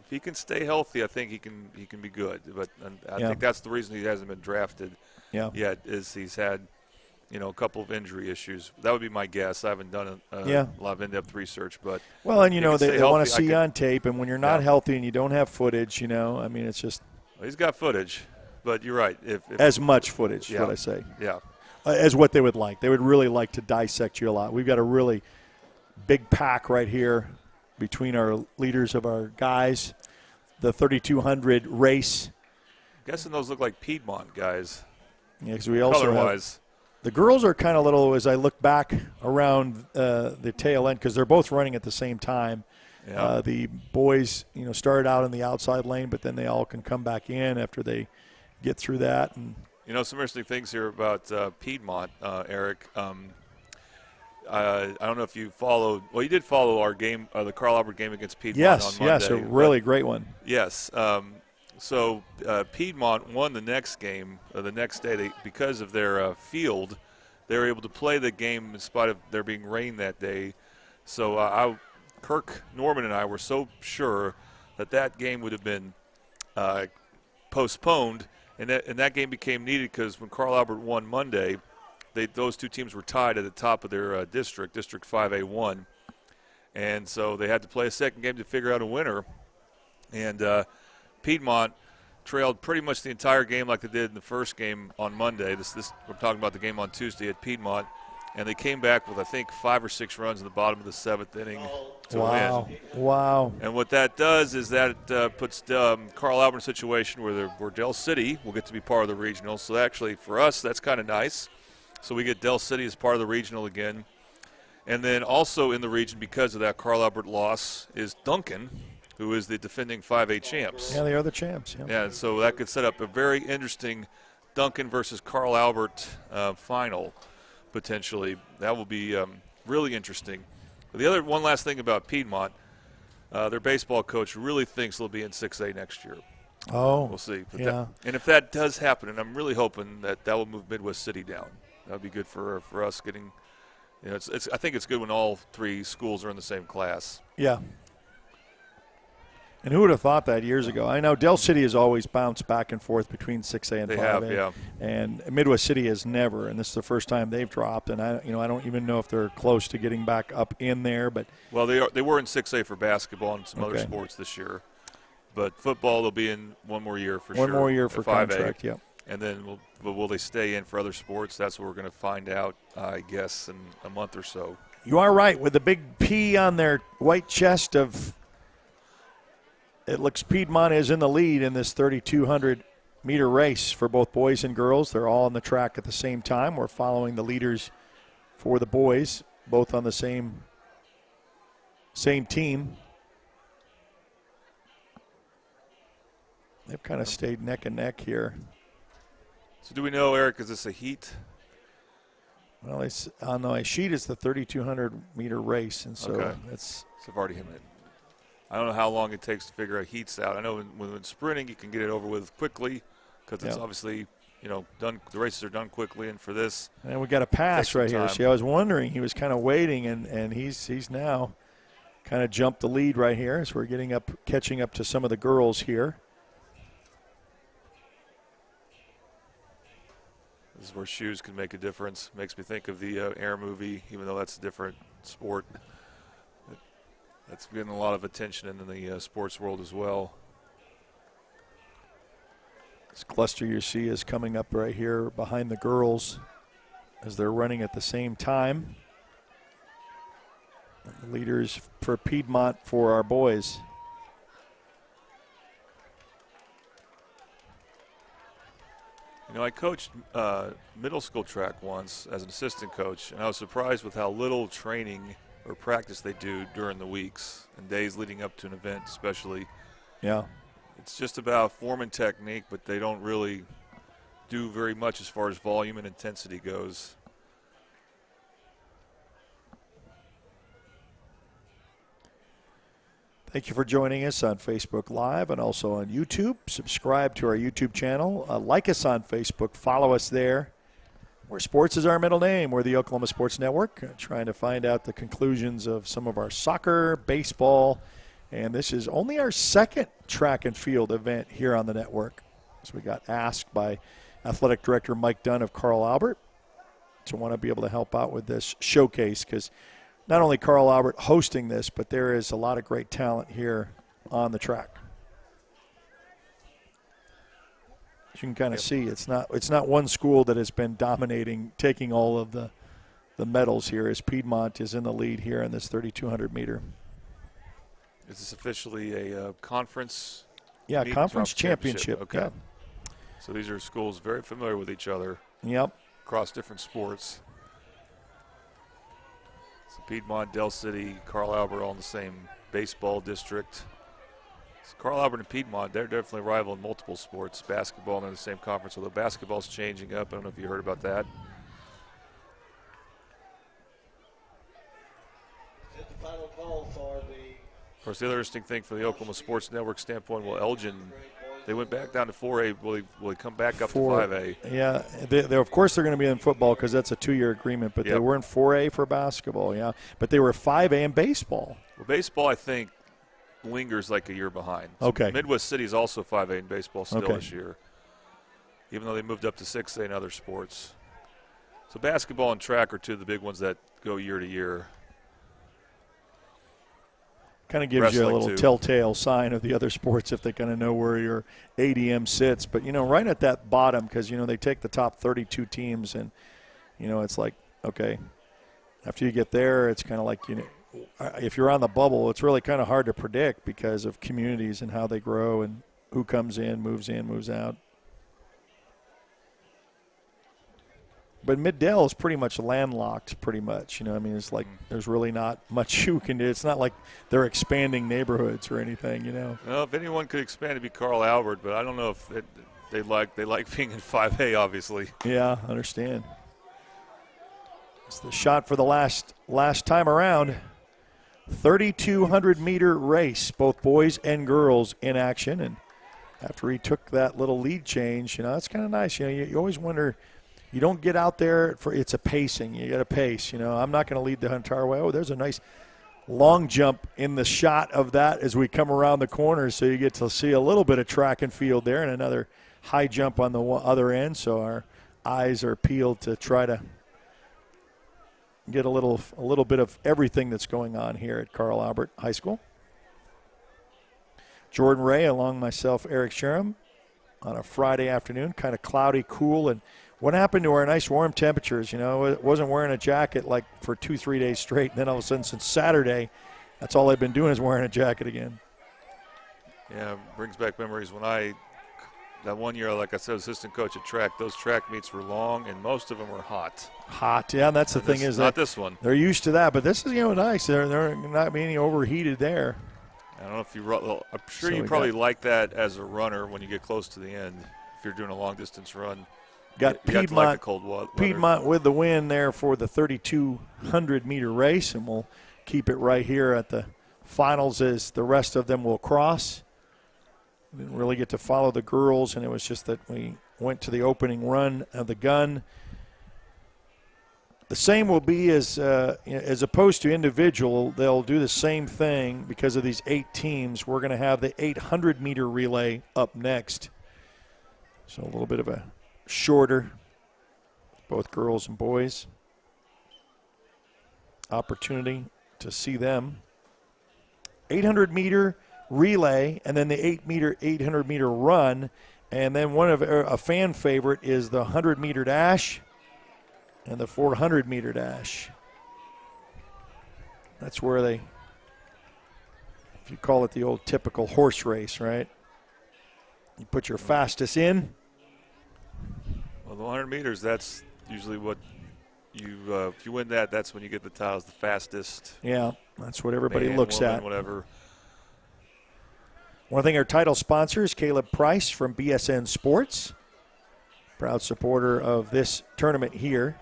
If he can stay healthy, I think he can be good. But I think that's the reason he hasn't been drafted yet, is he's had a couple of injury issues. That would be my guess. I haven't done a lot of in-depth research, but they want to see you on tape, and when you're not healthy and you don't have footage, it's just he's got footage, but you're right. If as much footage, is what I say. Yeah, as what they would like. They would really like to dissect you a lot. We've got a really big pack right here between our leaders of our guys, the 3,200 race. I'm guessing those look like Piedmont guys. Yeah, because we also color-wise. The girls are kind of little as I look back around the tail end because they're both running at the same time. Yeah. The boys, started out in the outside lane, but then they all can come back in after they get through that. And some interesting things here about Piedmont, Eric. I don't know if you followed. Well, you did follow our game, the Carl Albert game against Piedmont on Monday. Yes, a really great one. Yes. So Piedmont won the next game the next day. Because of their field, they were able to play the game in spite of there being rain that day. So Kirk Norman and I were so sure that game would have been postponed, and that game became needed because when Carl Albert won Monday, those two teams were tied at the top of their District 5A1. And so they had to play a second game to figure out a winner. And Piedmont trailed pretty much the entire game like they did in the first game on Monday. We're talking about the game on Tuesday at Piedmont. And they came back with, I think, 5 or 6 runs in the bottom of the 7th inning to win. Wow. And what that does is that puts Carl Albert in a situation where Del City will get to be part of the regional. So actually, for us, that's kind of nice. So we get Del City as part of the regional again. And then also in the region, because of that Carl Albert loss, is Duncan, who is the defending 5A champs. Yeah, they are the champs. Yeah, so that could set up a very interesting Duncan versus Carl Albert final, potentially. That will be really interesting. But one last thing about Piedmont, their baseball coach really thinks they'll be in 6A next year. Oh, we'll see. But yeah. And if that does happen, and I'm really hoping that will move Midwest City down. That would be good for us getting. I think it's good when all 3 schools are in the same class. Yeah. And who would have thought that years ago? I know Del City has always bounced back and forth between 6A and 5A. They have, yeah. And Midwest City has never, and this is the first time they've dropped. And I don't even know if they're close to getting back up in there. But well, they were in 6A for basketball and some other sports this year, but football they'll be in one more year for sure. One more year for 5A. Contract, yeah. And then will they stay in for other sports? That's what we're going to find out, I guess, in a month or so. You are right. With the big P on their white chest it looks Piedmont is in the lead in this 3,200-meter race for both boys and girls. They're all on the track at the same time. We're following the leaders for the boys, both on the same team. They've kind of stayed neck and neck here. So do we know, Eric, is this a heat? Well, on the sheet it's the 3,200-meter race, and so okay. it's. So I've already hit it. I don't know how long it takes to figure out heats out. I know when sprinting, you can get it over with quickly because it's obviously, done. The races are done quickly, and for this, and we got a pass right here. See, I was wondering, he was kind of waiting, and he's now kind of jumped the lead right here as we're catching up to some of the girls here. This is where shoes can make a difference. Makes me think of the Air movie, even though that's a different sport. That's getting a lot of attention in the sports world as well. This cluster you see is coming up right here behind the girls as they're running at the same time. The leaders for Piedmont for our boys. I coached middle school track once as an assistant coach, and I was surprised with how little training or practice they do during the weeks and days leading up to an event especially. Yeah. It's just about form and technique, but they don't really do very much as far as volume and intensity goes. Thank you for joining us on Facebook Live and also on YouTube. Subscribe to our YouTube channel. Like us on Facebook. Follow us there. Where sports is our middle name. We're the Oklahoma Sports Network, trying to find out the conclusions of some of our soccer, baseball, and this is only our second track and field event here on the network. So we got asked by Athletic Director Mike Dunn of Carl Albert to want to be able to help out with this showcase because not only Carl Albert hosting this, but there is a lot of great talent here on the track. As you can kind of see, it's not one school that has been dominating, taking all of the medals here, as Piedmont is in the lead here in this 3,200 meter. Is this officially a conference? Yeah, conference championship. Okay. Yeah. So these are schools very familiar with each other. Yep. Across different sports. So Piedmont, Del City, Carl Albert all in the same baseball district. So Carl Albert and Piedmont, they're definitely rival in multiple sports. Basketball, they're in the same conference, although basketball's changing up. I don't know if you heard about that. Of course, the other interesting thing for the Oklahoma Sports Network standpoint, Elgin, they went back down to 4A. Will he come back up to 5A? Yeah, they're of course they're going to be in football because that's a 2-year agreement, but they were in 4A for basketball, yeah. But they were 5A in baseball. Well, baseball, I think, lingers like a year behind. So okay. Midwest City is also 5A in baseball still this year, even though they moved up to 6A in other sports. So basketball and track are two of the big ones that go year to year. Kind of gives you a little telltale sign of the other sports if they kind of know where your ADM sits. But, right at that bottom, because, they take the top 32 teams and, it's like, okay, after you get there, it's kind of like, if you're on the bubble, it's really kind of hard to predict because of communities and how they grow and who comes in, moves out. But Mid-Dell is pretty much landlocked, pretty much. It's like there's really not much you can do. It's not like they're expanding neighborhoods or anything, Well, if anyone could expand, it'd be Carl Albert, but I don't know if they like being in 5A, obviously. Yeah, I understand. It's the shot for the last time around. 3,200-meter race, both boys and girls in action. And after he took that little lead change, that's kind of nice. You always wonder – you don't get out there it's a pacing. You got to pace. I'm not going to lead the entire way. Oh, there's a nice long jump in the shot of that as we come around the corner, so you get to see a little bit of track and field there and another high jump on the other end. So our eyes are peeled to try to get a little bit of everything that's going on here at Carl Albert High School. Jordan Ray along myself, Eric Sherham, on a Friday afternoon, kind of cloudy, cool, and what happened to our nice warm temperatures? It wasn't wearing a jacket like for 2-3 days straight, and then all of a sudden since Saturday, that's all I've been doing is wearing a jacket again. Yeah, it brings back memories when that one year, like I said, assistant coach at track, those track meets were long, and most of them were hot. Hot, yeah, and that's the thing is not this one. They're used to that, but this is, nice. They're not being overheated there. I don't know if I'm sure you probably like that as a runner when you get close to the end, if you're doing a long-distance run. Got Piedmont with the win there for the 3,200-meter race, and we'll keep it right here at the finals as the rest of them will cross. We didn't really get to follow the girls, and it was just that we went to the opening run of the gun. The same will be as opposed to individual, they'll do the same thing because of these 8 teams. We're going to have the 800-meter relay up next. So a little bit of a shorter, both girls and boys, opportunity to see them. 800-meter relay, and then the 800-meter run, and then one of a fan favorite is the 100-meter dash and the 400-meter dash. That's where they, if you call it the old typical horse race, right? You put your fastest in. Well, the 100 meters, that's usually what you, if you win that, that's when you get the titles, the fastest. Yeah, that's what everybody man, looks woman, at. Whatever. One thing, our title sponsor is Caleb Price from BSN Sports, proud supporter of this tournament here.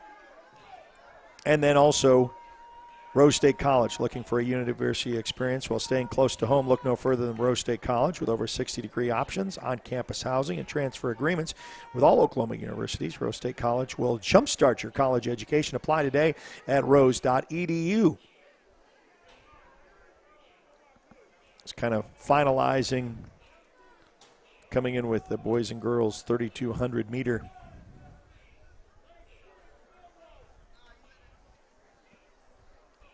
And then also Rose State College, looking for a university experience while staying close to home. Look no further than Rose State College, with over 60-degree options, on-campus housing, and transfer agreements with all Oklahoma universities. Rose State College will jumpstart your college education. Apply today at rose.edu. It's kind of finalizing, coming in with the boys and girls 3,200 meter.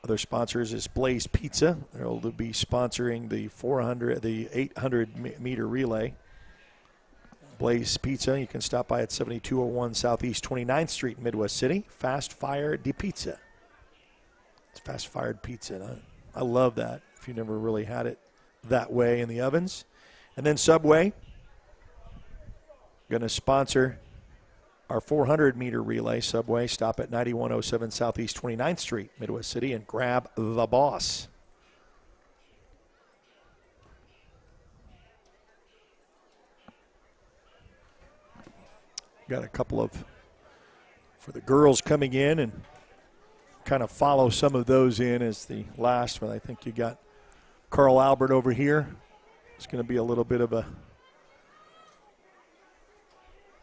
Other sponsors is Blaze Pizza. They'll be sponsoring the 800 meter relay. Blaze Pizza, you can stop by at 7201 Southeast 29th Street in Midwest City. Fast Fire di Pizza. It's fast fired pizza. And I love that if you never really had it that way in the ovens. And then Subway, going to sponsor our 400-meter relay. Subway, stop at 9107 Southeast 29th Street, Midwest City, and grab the boss. Got a couple of, for the girls coming in, and kind of follow some of those in as the last one. I think you got Carl Albert over here. It's going to be a little bit of a,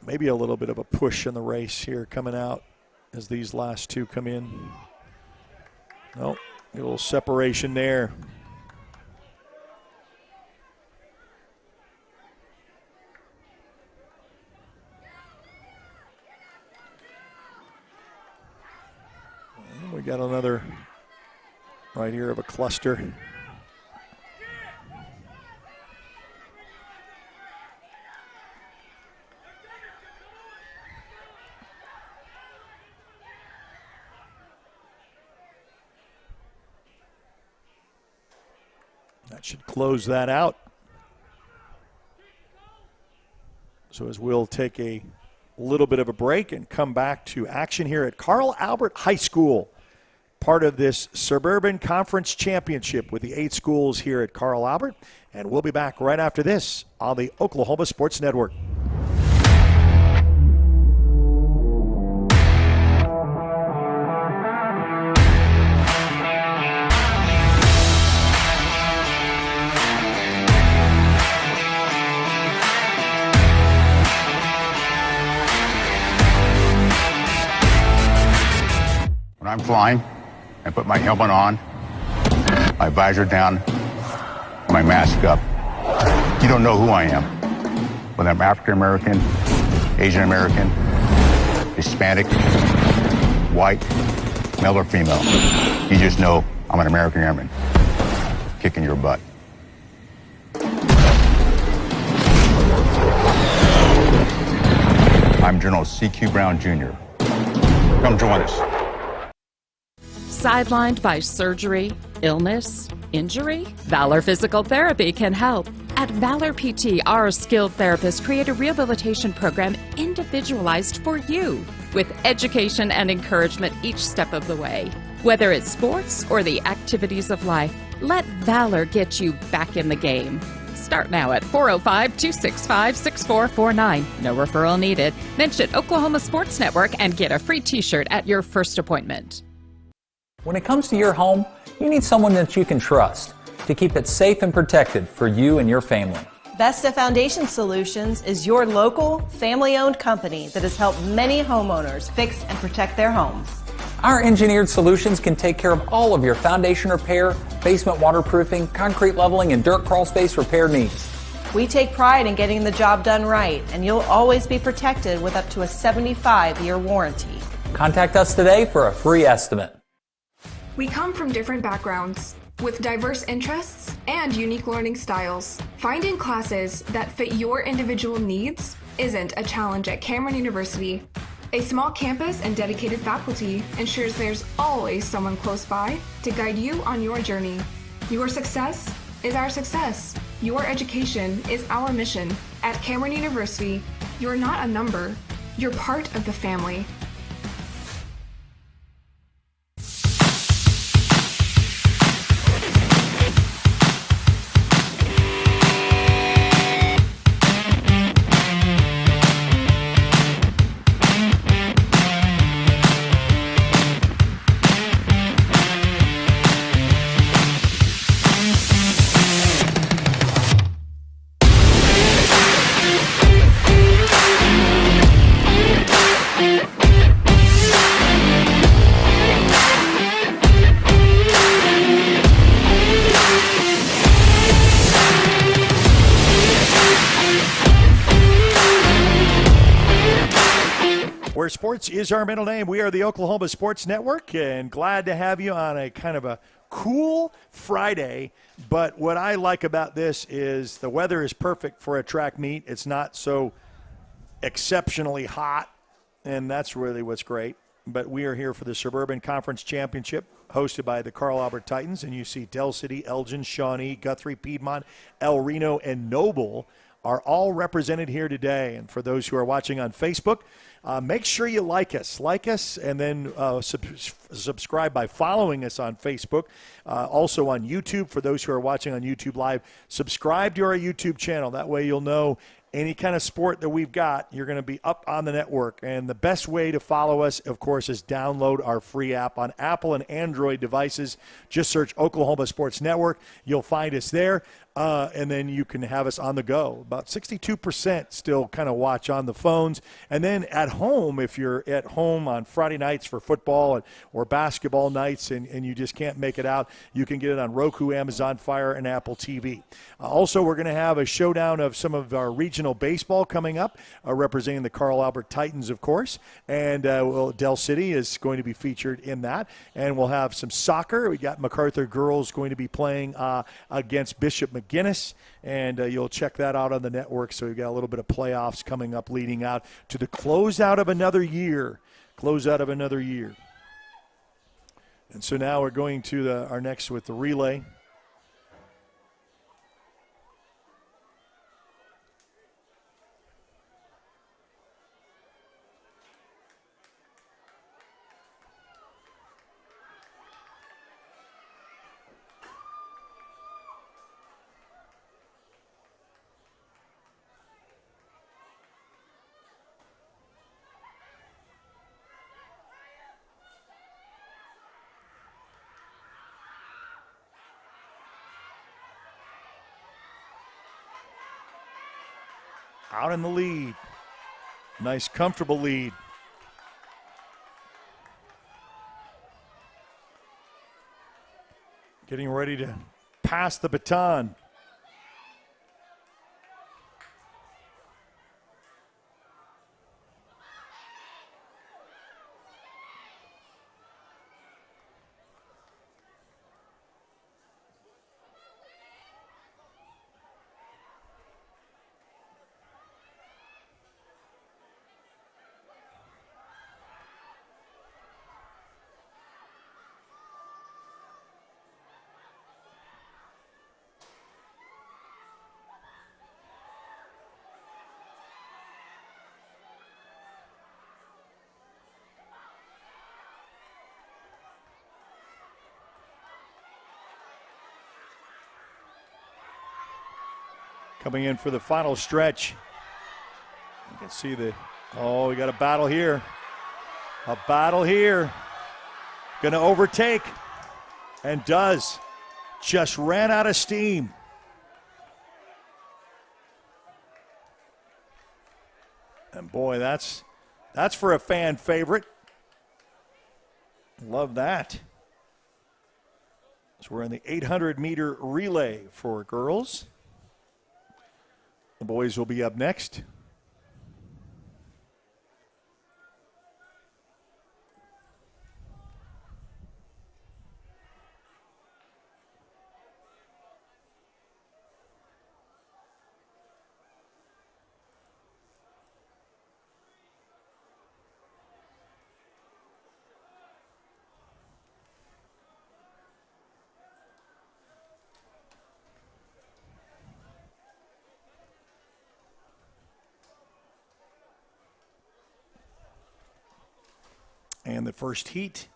maybe a little bit of a push in the race here coming out as these last two come in. Nope, a little separation there. And we got another right here of a cluster. That should close that out. So as we'll take a little bit of a break and come back to action here at Carl Albert High School, part of this Suburban Conference Championship with the 8 schools here at Carl Albert. And we'll be back right after this on the Oklahoma Sports Network. When I'm flying, I put my helmet on, my visor down, my mask up. You don't know who I am. Whether I'm African American, Asian American, Hispanic, white, male or female. You just know I'm an American airman kicking your butt. I'm General C.Q. Brown Jr. Come join us. Sidelined by surgery, illness, injury? Valor Physical Therapy can help. At Valor PT, our skilled therapists create a rehabilitation program individualized for you, with education and encouragement each step of the way. Whether it's sports or the activities of life, let Valor get you back in the game. Start now at 405-265-6449. No referral needed. Mention Oklahoma Sports Network and get a free t-shirt at your first appointment. When it comes to your home, you need someone that you can trust. to keep it safe and protected for you and your family. Vesta Foundation Solutions is your local, family-owned company that has helped many homeowners fix and protect their homes. Our engineered solutions can take care of all of your foundation repair, basement waterproofing, concrete leveling, and dirt crawl space repair needs. We take pride in getting the job done right, and you'll always be protected with up to a 75-year warranty. Contact us today for a free estimate. We come from different backgrounds with diverse interests and unique learning styles. Finding classes that fit your individual needs isn't a challenge at Cameron University. A small campus and dedicated faculty ensures there's always someone close by to guide you on your journey. Your success is our success. Your education is our mission. At Cameron University, you're not a number, you're part of the family. Where sports is our middle name. We are the Oklahoma Sports Network, and glad to have you on a kind of a cool Friday. But what I like about this is the weather is perfect for a track meet. It's not so exceptionally hot, and that's really what's great. But we are here for the Suburban Conference Championship, hosted by the Carl Albert Titans, and you see Del City, Elgin, Shawnee, Guthrie, Piedmont, El Reno, and Noble are all represented here today. And for those who are watching on Facebook, make sure you like us, and then subscribe by following us on Facebook. Also on YouTube, for those who are watching on YouTube Live, subscribe to our YouTube channel. That way you'll know any kind of sport that we've got, you're going to be up on the network. And the best way to follow us, of course, is download our free app on Apple and Android devices. Just search Oklahoma Sports Network. You'll find us there. And then you can have us on the go. About 62% still kind of watch on the phones. And then at home, if you're at home on Friday nights for football or basketball nights and you just can't make it out, you can get it on Roku, Amazon Fire, and Apple TV. Also, we're going to have a showdown of some of our regional baseball coming up, representing the Carl Albert Titans, of course. And Del City is going to be featured in that. And we'll have some soccer. We got MacArthur girls going to be playing against Bishop McGinnis, and you'll check that out on the network. So we've got a little bit of playoffs coming up leading out to the closeout of another year. And so now we're going to our next with the relay. Out in the lead. Nice, comfortable lead. Getting ready to pass the baton. Coming in for the final stretch. You can see we got a battle here. A battle here. Going to overtake, and does. just ran out of steam. And boy, that's for a fan favorite. Love that. So we're in the 800-meter relay for girls. The boys will be up next. And the first heat.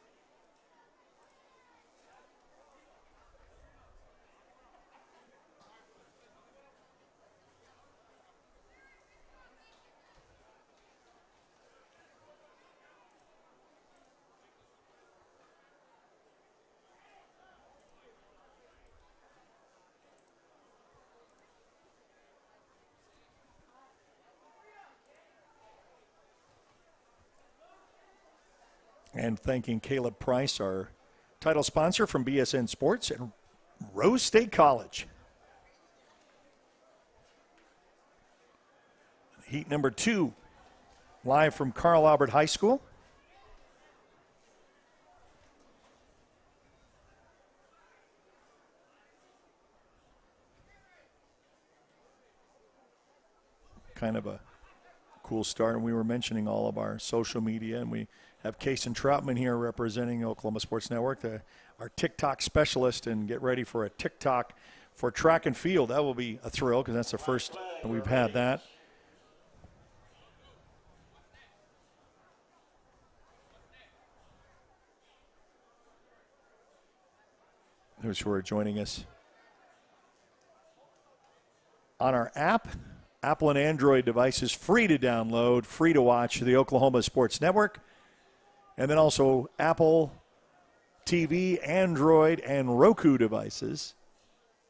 And thanking Caleb Price, our title sponsor from BSN Sports and Rose State College. Heat number 2, live from Carl Albert High School. Kind of a cool start, and we were mentioning all of our social media, and we have Kason Troutman here representing Oklahoma Sports Network, our TikTok specialist, and get ready for a TikTok for track and field. That will be a thrill because that's the first we've had that. Those who are joining us on our app, Apple and Android devices, free to download, free to watch the Oklahoma Sports Network. And then also Apple TV, Android, and Roku devices,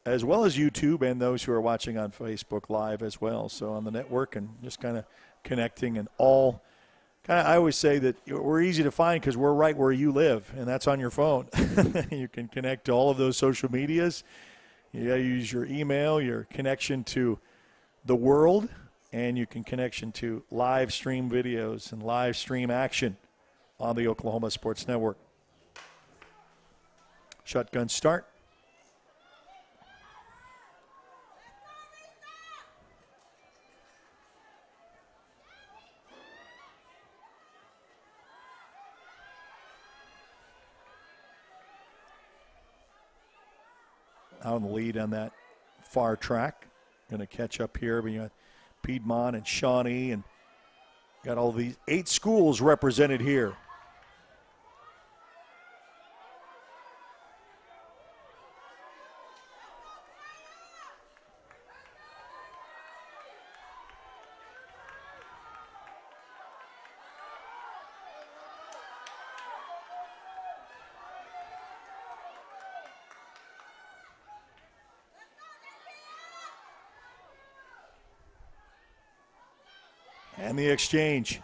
as well as YouTube and those who are watching on Facebook Live as well. So on the network and just kind of connecting and all. I always say that we're easy to find because we're right where you live, and that's on your phone. You can connect to all of those social medias. You got to use your email, your connection to the world, and you can connection to live stream videos and live stream action on the Oklahoma Sports Network. Shotgun start. Out in the lead on that far track. Going to catch up here. But you got Piedmont and Shawnee, and got all these 8 schools represented here. And the exchange.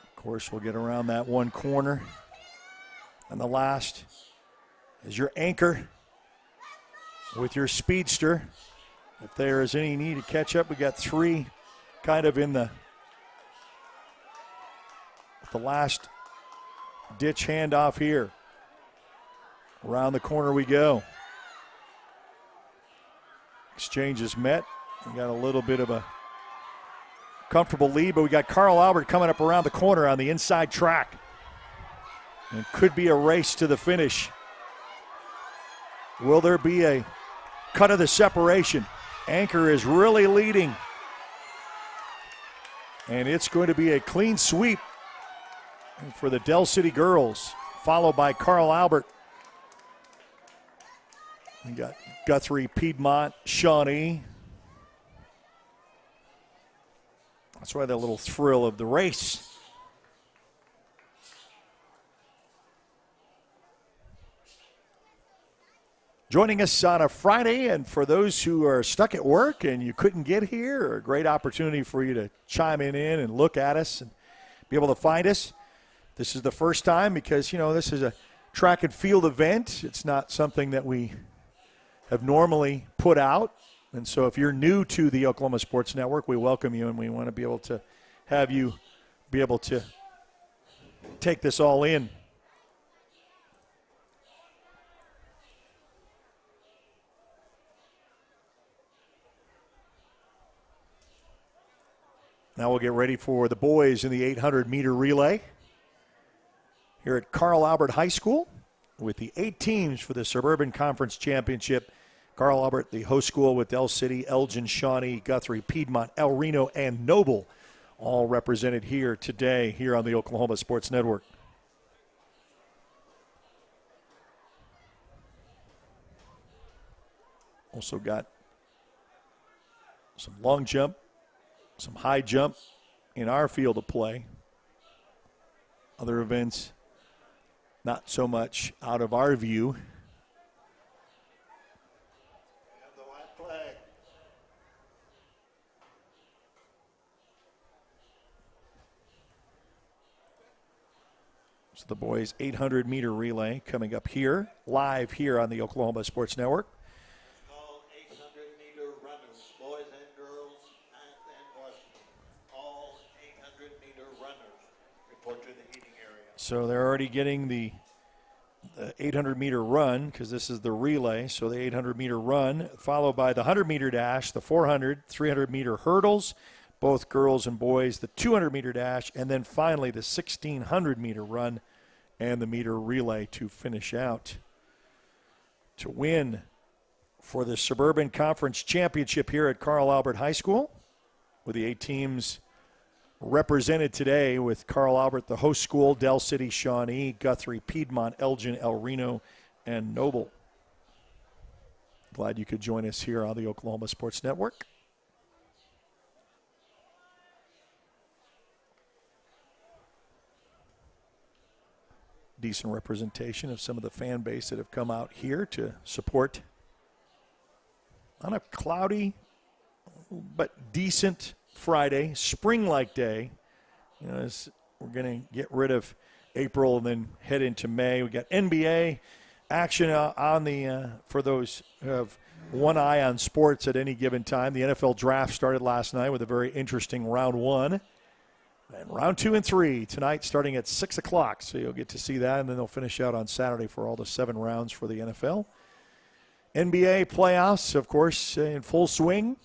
Of course, we'll get around that one corner. And the last is your anchor with your speedster. If there is any need to catch up, we got 3 kind of in the last ditch handoff here. Around the corner we go. Exchange is met. We got a little bit of a comfortable lead, but we got Carl Albert coming up around the corner on the inside track. It could be a race to the finish. Will there be a cut of the separation? Anchor is really leading. And it's going to be a clean sweep for the Del City girls, followed by Carl Albert. We got Guthrie, Piedmont, Shawnee. That's why the little thrill of the race. joining us on a Friday. And for those who are stuck at work and you couldn't get here, a great opportunity for you to chime in and look at us and be able to find us. This is the first time because, this is a track and field event. It's not something that we have normally put out. And so if you're new to the Oklahoma Sports Network, we welcome you, and we want to be able to have you be able to take this all in. Now we'll get ready for the boys in the 800-meter relay here at Carl Albert High School with the 8 teams for the Suburban Conference Championship. Carl Albert, the host school, with Del City, Elgin, Shawnee, Guthrie, Piedmont, El Reno, and Noble, all represented here today here on the Oklahoma Sports Network. Also got some long jump, some high jump in our field of play. Other events, not so much out of our view. So the boys' 800-meter relay coming up here, live here on the Oklahoma Sports Network. All 800-meter runners, boys and girls, and Washington. All 800-meter runners report to the heating area. So they're already getting the 800-meter run, because this is the relay. So the 800-meter run, followed by the 100-meter dash, the 400, 300-meter hurdles, both girls and boys, the 200-meter dash, and then finally the 1,600-meter run and the meter relay to finish out. To win for the Suburban Conference Championship here at Carl Albert High School, with the 8 teams represented today, with Carl Albert, the host school, Del City, Shawnee, Guthrie, Piedmont, Elgin, El Reno, and Noble. Glad you could join us here on the Oklahoma Sports Network. Decent representation of some of the fan base that have come out here to support on a cloudy but decent Friday, spring-like day. As we're going to get rid of April and then head into May. We got NBA action on the for those who have one eye on sports at any given time. The NFL draft started last night with a very interesting round 1. And round 2 and 3 tonight starting at 6 o'clock. So you'll get to see that, and then they'll finish out on Saturday for all the 7 rounds for the NFL. NBA playoffs, of course, in full swing.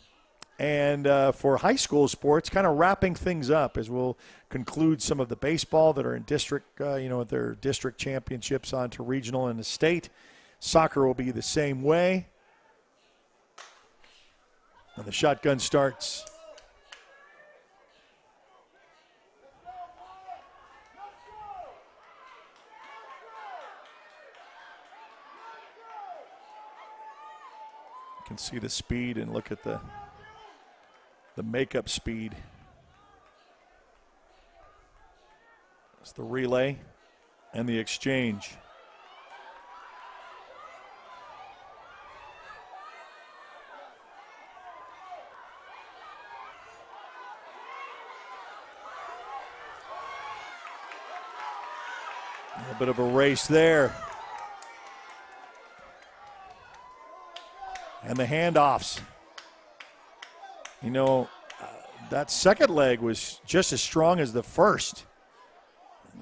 And for high school sports, kind of wrapping things up as we'll conclude some of the baseball that are in district, their district championships onto regional and the state. Soccer will be the same way. And the shotgun starts. You can see the speed and look at the makeup speed. It's the relay and the exchange. A little bit of a race there. And the handoffs. That second leg was just as strong as the first.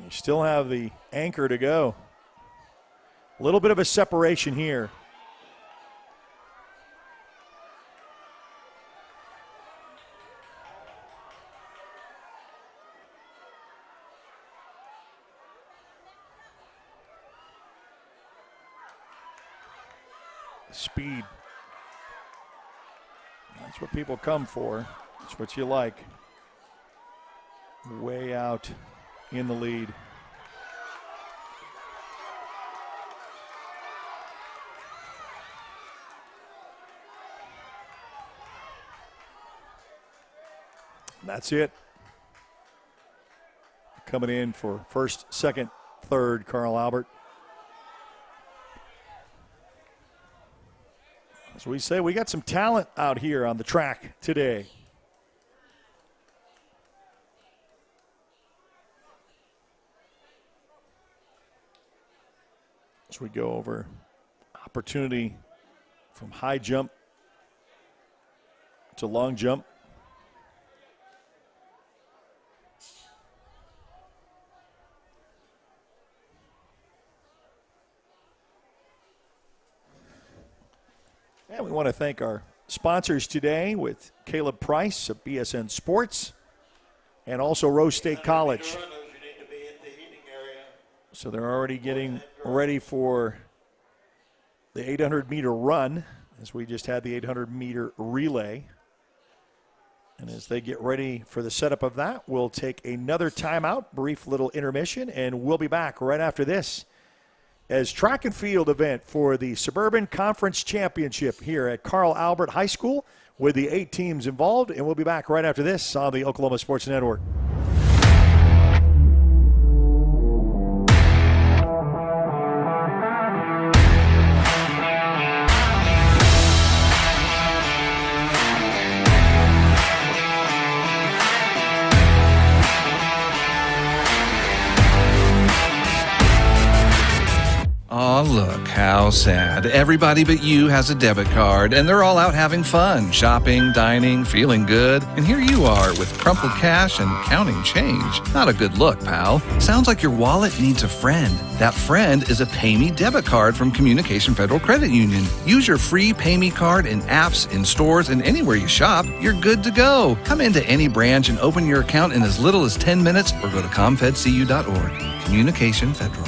You still have the anchor to go. A little bit of a separation here. Speed. That's what people come for. That's what you like. Way out in the lead. And that's it. Coming in for first, second, third, Carl Albert. As we say, we got some talent out here on the track today. As we go over opportunity from high jump to long jump. And we want to thank our sponsors today with Caleb Price of BSN Sports and also Rose State College. So they're already getting ready for the 800-meter run, as we just had the 800-meter relay. And as they get ready for the setup of that, we'll take another timeout, brief little intermission, and we'll be back right after this as track and field event for the Suburban Conference Championship here at Carl Albert High School with the 8 teams involved. And we'll be back right after this on the Oklahoma Sports Network. Aw, look, how sad. Everybody but you has a debit card, and they're all out having fun, shopping, dining, feeling good. And here you are with crumpled cash and counting change. Not a good look, pal. Sounds like your wallet needs a friend. That friend is a PayMe debit card from Communication Federal Credit Union. Use your free PayMe card in apps, in stores, and anywhere you shop. You're good to go. Come into any branch and open your account in as little as 10 minutes or go to comfedcu.org. Communication Federal.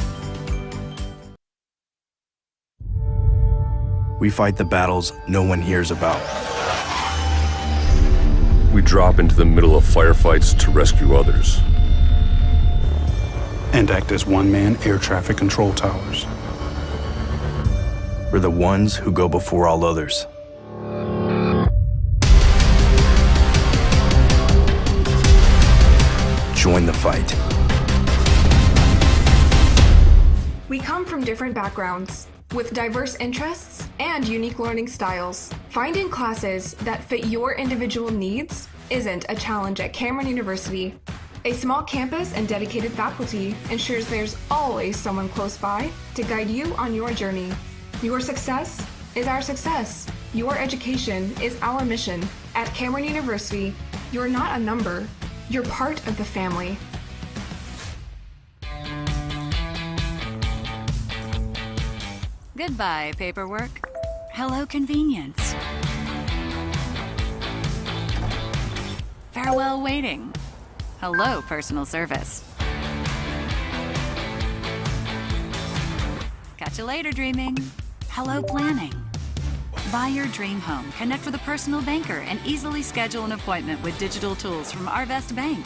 We fight the battles no one hears about. We drop into the middle of firefights to rescue others. And act as one-man air traffic control towers. We're the ones who go before all others. Join the fight. We come from different backgrounds, with diverse interests and unique learning styles. Finding classes that fit your individual needs isn't a challenge at Cameron University. A small campus and dedicated faculty ensures there's always someone close by to guide you on your journey. Your success is our success. Your education is our mission. At Cameron University, you're not a number, you're part of the family. Goodbye, paperwork. Hello, convenience. Farewell, waiting. Hello, personal service. Catch you later, dreaming. Hello, planning. Buy your dream home, connect with a personal banker, and easily schedule an appointment with digital tools from Arvest Bank.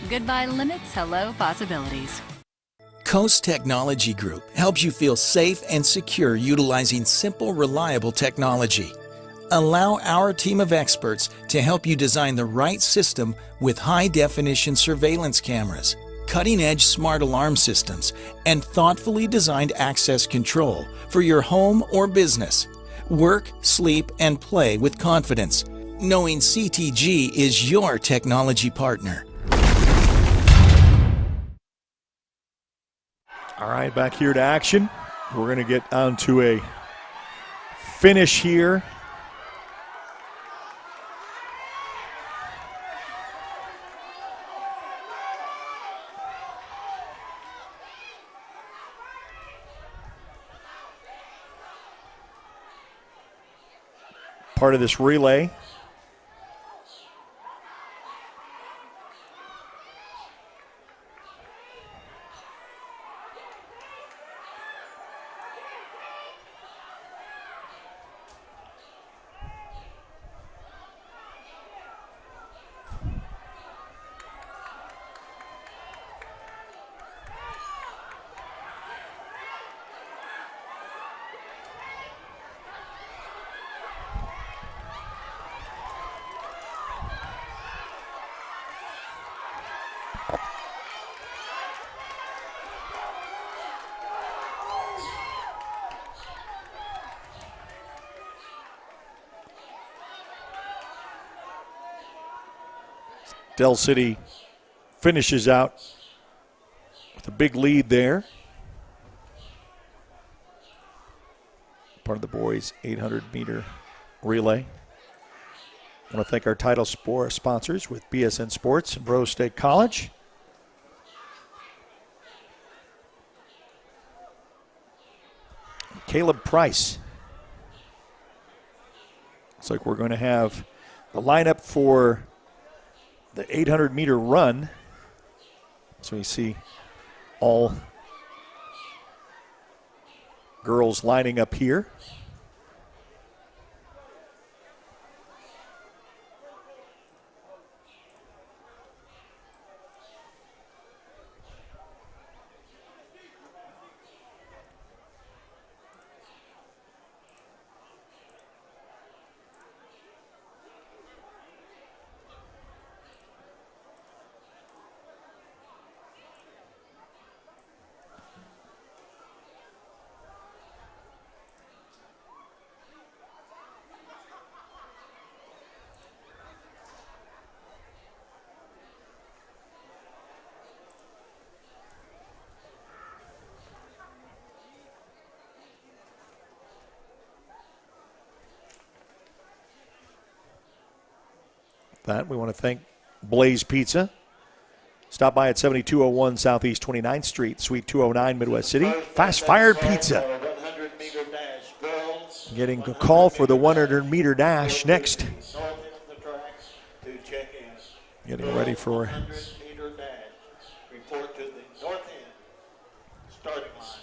Goodbye, limits. Hello, possibilities. Coast Technology Group helps you feel safe and secure utilizing simple, reliable technology. Allow our team of experts to help you design the right system with high-definition surveillance cameras, cutting-edge smart alarm systems, and thoughtfully designed access control for your home or business. Work, sleep, and play with confidence, knowing CTG is your technology partner. All right, back here to action. We're going to get down to a finish here. Part of this relay. Del City finishes out with a big lead there. Part of the boys' 800-meter relay. I want to thank our title sponsors with BSN Sports and Rose State College. Caleb Price. Looks like we're going to have the lineup for the 800-meter run. So we see all girls lining up here. We want to thank Blaze Pizza. Stop by at 7201 Southeast 29th Street, Suite 209, Midwest City. Fast Fired Pizza. Getting a call for the 100-meter dash next. Getting ready for report to the north end starting line.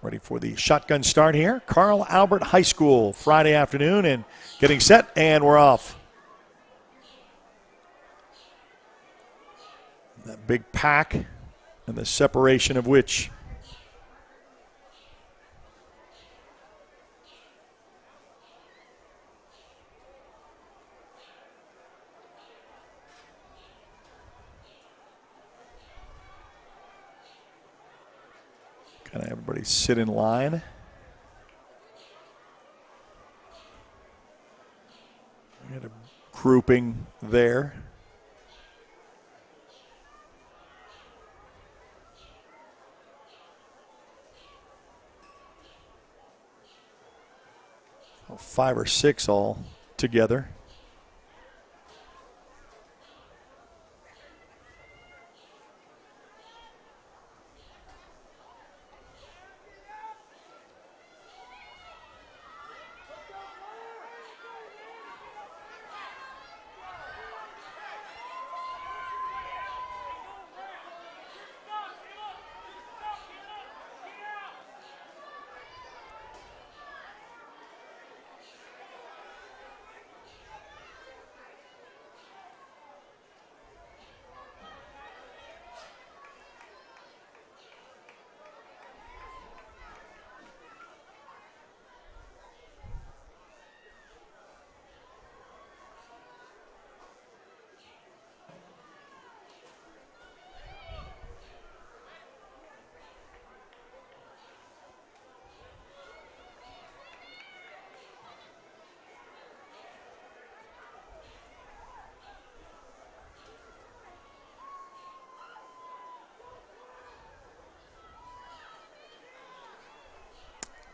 ready for the shotgun start here. Carl Albert High School, Friday afternoon, and getting set, and we're off. That big pack and the separation of which kind of everybody sit in line. We had a grouping there. Oh, 5 or 6 all together.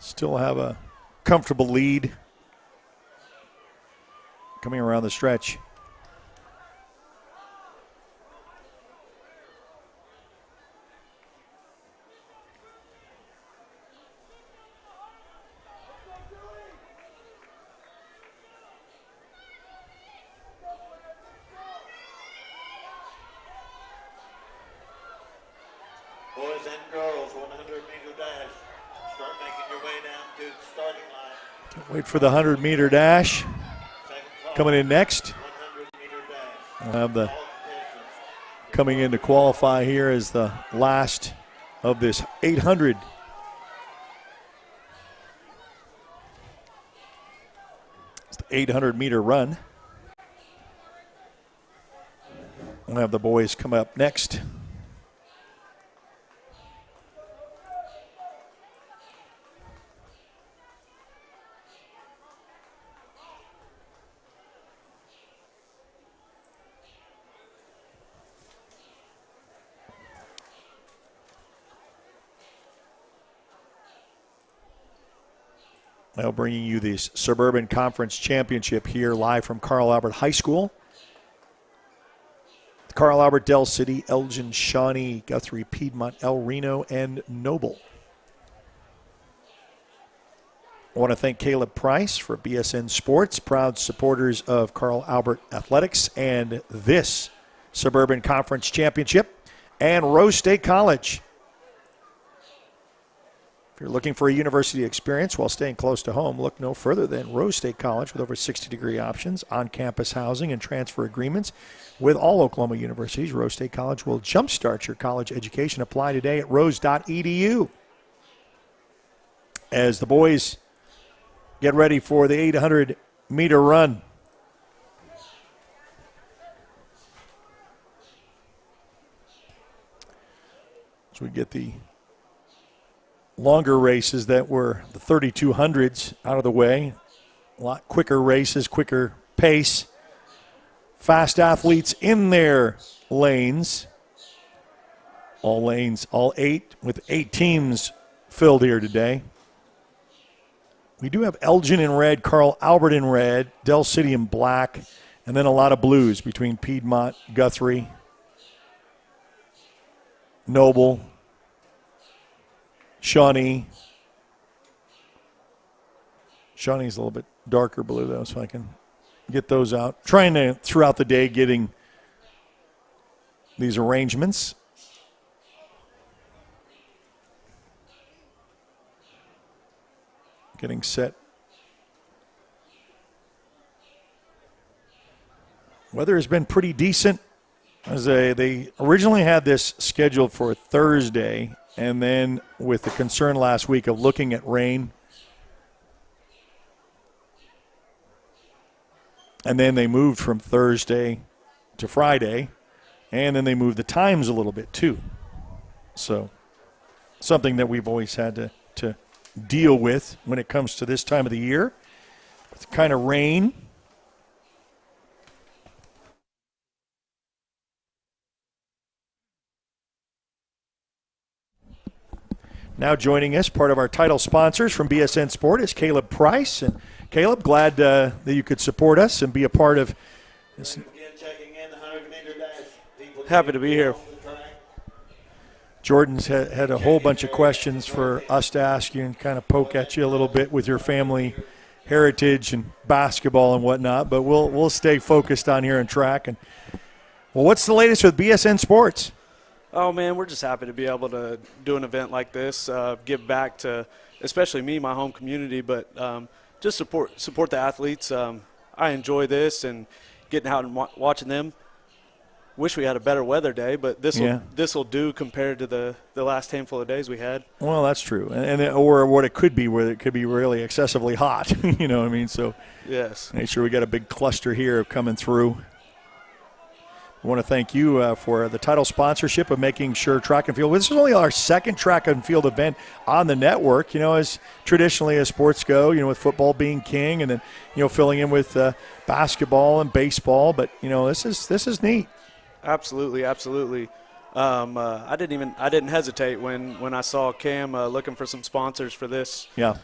Still have a comfortable lead coming around the stretch. Boys and girls, 100-meter dash. Start making your way down to the starting line. Can't wait for the 100-meter dash. Coming in next. We'll have the coming in to qualify here as the last of this 800. It's the 800-meter run. We'll have the boys come up next. Now bringing you this Suburban Conference Championship here live from Carl Albert High School. Carl Albert, Del City, Elgin, Shawnee, Guthrie, Piedmont, El Reno, and Noble. I want to thank Caleb Price for BSN Sports, proud supporters of Carl Albert Athletics and this Suburban Conference Championship, and Rose State College. If you're looking for a university experience while staying close to home, look no further than Rose State College with over 60-degree options, on-campus housing, and transfer agreements with all Oklahoma universities. Rose State College will jumpstart your college education. Apply today at rose.edu. As the boys get ready for the 800-meter run. So we get the longer races that were the 3200s out of the way. A lot quicker races, quicker pace. Fast athletes in their lanes. All 8 with 8 teams filled here today. We do have Elgin in red, Carl Albert in red, Del City in black, and then a lot of blues between Piedmont, Guthrie, Noble, Shawnee. Shawnee's a little bit darker blue, though, so I can get those out. Trying to, throughout the day, getting these arrangements. Getting set. Weather has been pretty decent. As they originally had this scheduled for Thursday, and then with the concern last week of looking at rain, and then they moved from Thursday to Friday, and then they moved the times a little bit too. So something that we've always had to deal with when it comes to this time of the year, with kind of rain. Now joining us, part of our title sponsors from BSN Sport, is Caleb Price. And Caleb, glad that you could support us and be a part of this. Happy to be here. Jordan's had a whole bunch of questions for us to ask you and kind of poke at you a little bit with your family heritage and basketball and whatnot, but we'll stay focused on here and track. And well, what's the latest with BSN Sports? Oh, man, we're just happy to be able to do an event like this, give back to especially me, my home community, but just support the athletes. I enjoy this and getting out and watching them. Wish we had a better weather day, but this will do compared to the last handful of days we had. Well, that's true, or what it could be, where it could be really excessively hot. You know what I mean? So yes, make sure we got a big cluster here coming through. I want to thank you for the title sponsorship of making sure track and field. This is only our second track and field event on the network, as traditionally as sports go, with football being king and then, filling in with basketball and baseball. But, this is neat. Absolutely. I didn't hesitate when I saw Cam looking for some sponsors for this. Yeah.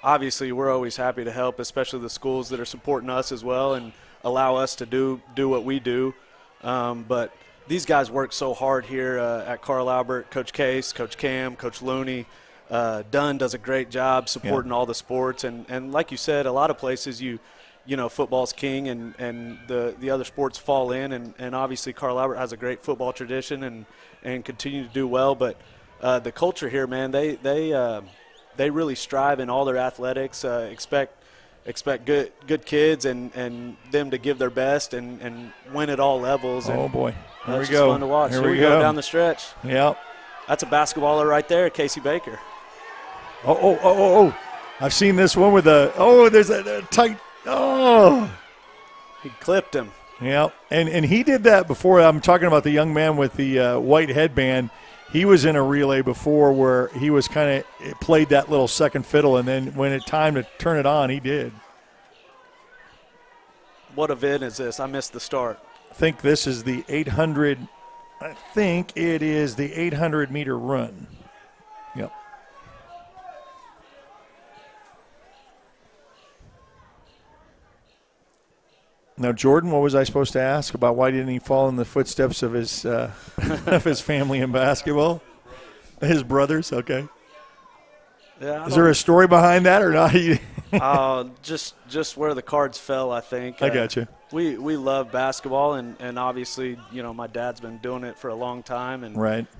Obviously, we're always happy to help, especially the schools that are supporting us as well and allow us to do what we do. But these guys work so hard here at Carl Albert. Coach Case, Coach Cam, Coach Looney. Dunn does a great job supporting all the sports. And like you said, a lot of places football's king and the other sports fall in. And obviously Carl Albert has a great football tradition and continue to do well. But the culture here, man, they really strive in all their athletics, expect good kids and them to give their best and win at all levels. Oh, boy. Here we go. go. Fun to watch. Here we go down the stretch. Yep. That's a basketballer right there, Casey Baker. Oh. I've seen this one with there's a tight, He clipped him. Yeah, and he did that before. I'm talking about the young man with the white headband. He was in a relay before where he was kind of played that little second fiddle, and then when it time to turn it on, he did. What event is this? I missed the start. I think this is the 800. I think it is the 800-meter run. Yep. Now, Jordan, what was I supposed to ask about why didn't he fall in the footsteps of his of his family in basketball? His brothers, okay. Yeah, is there a story behind that or not? Just where the cards fell, I think. I got you. We love basketball, and obviously, my dad's been doing it for a long time,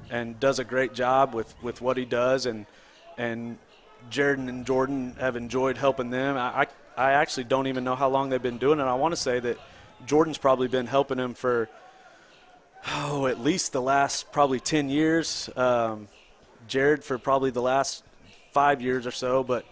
and does a great job with what he does, and Jared and Jordan have enjoyed helping them. I actually don't even know how long they've been doing it. I want to say that Jordan's probably been helping him for at least the last probably 10 years. Jared for probably the last 5 years or so, but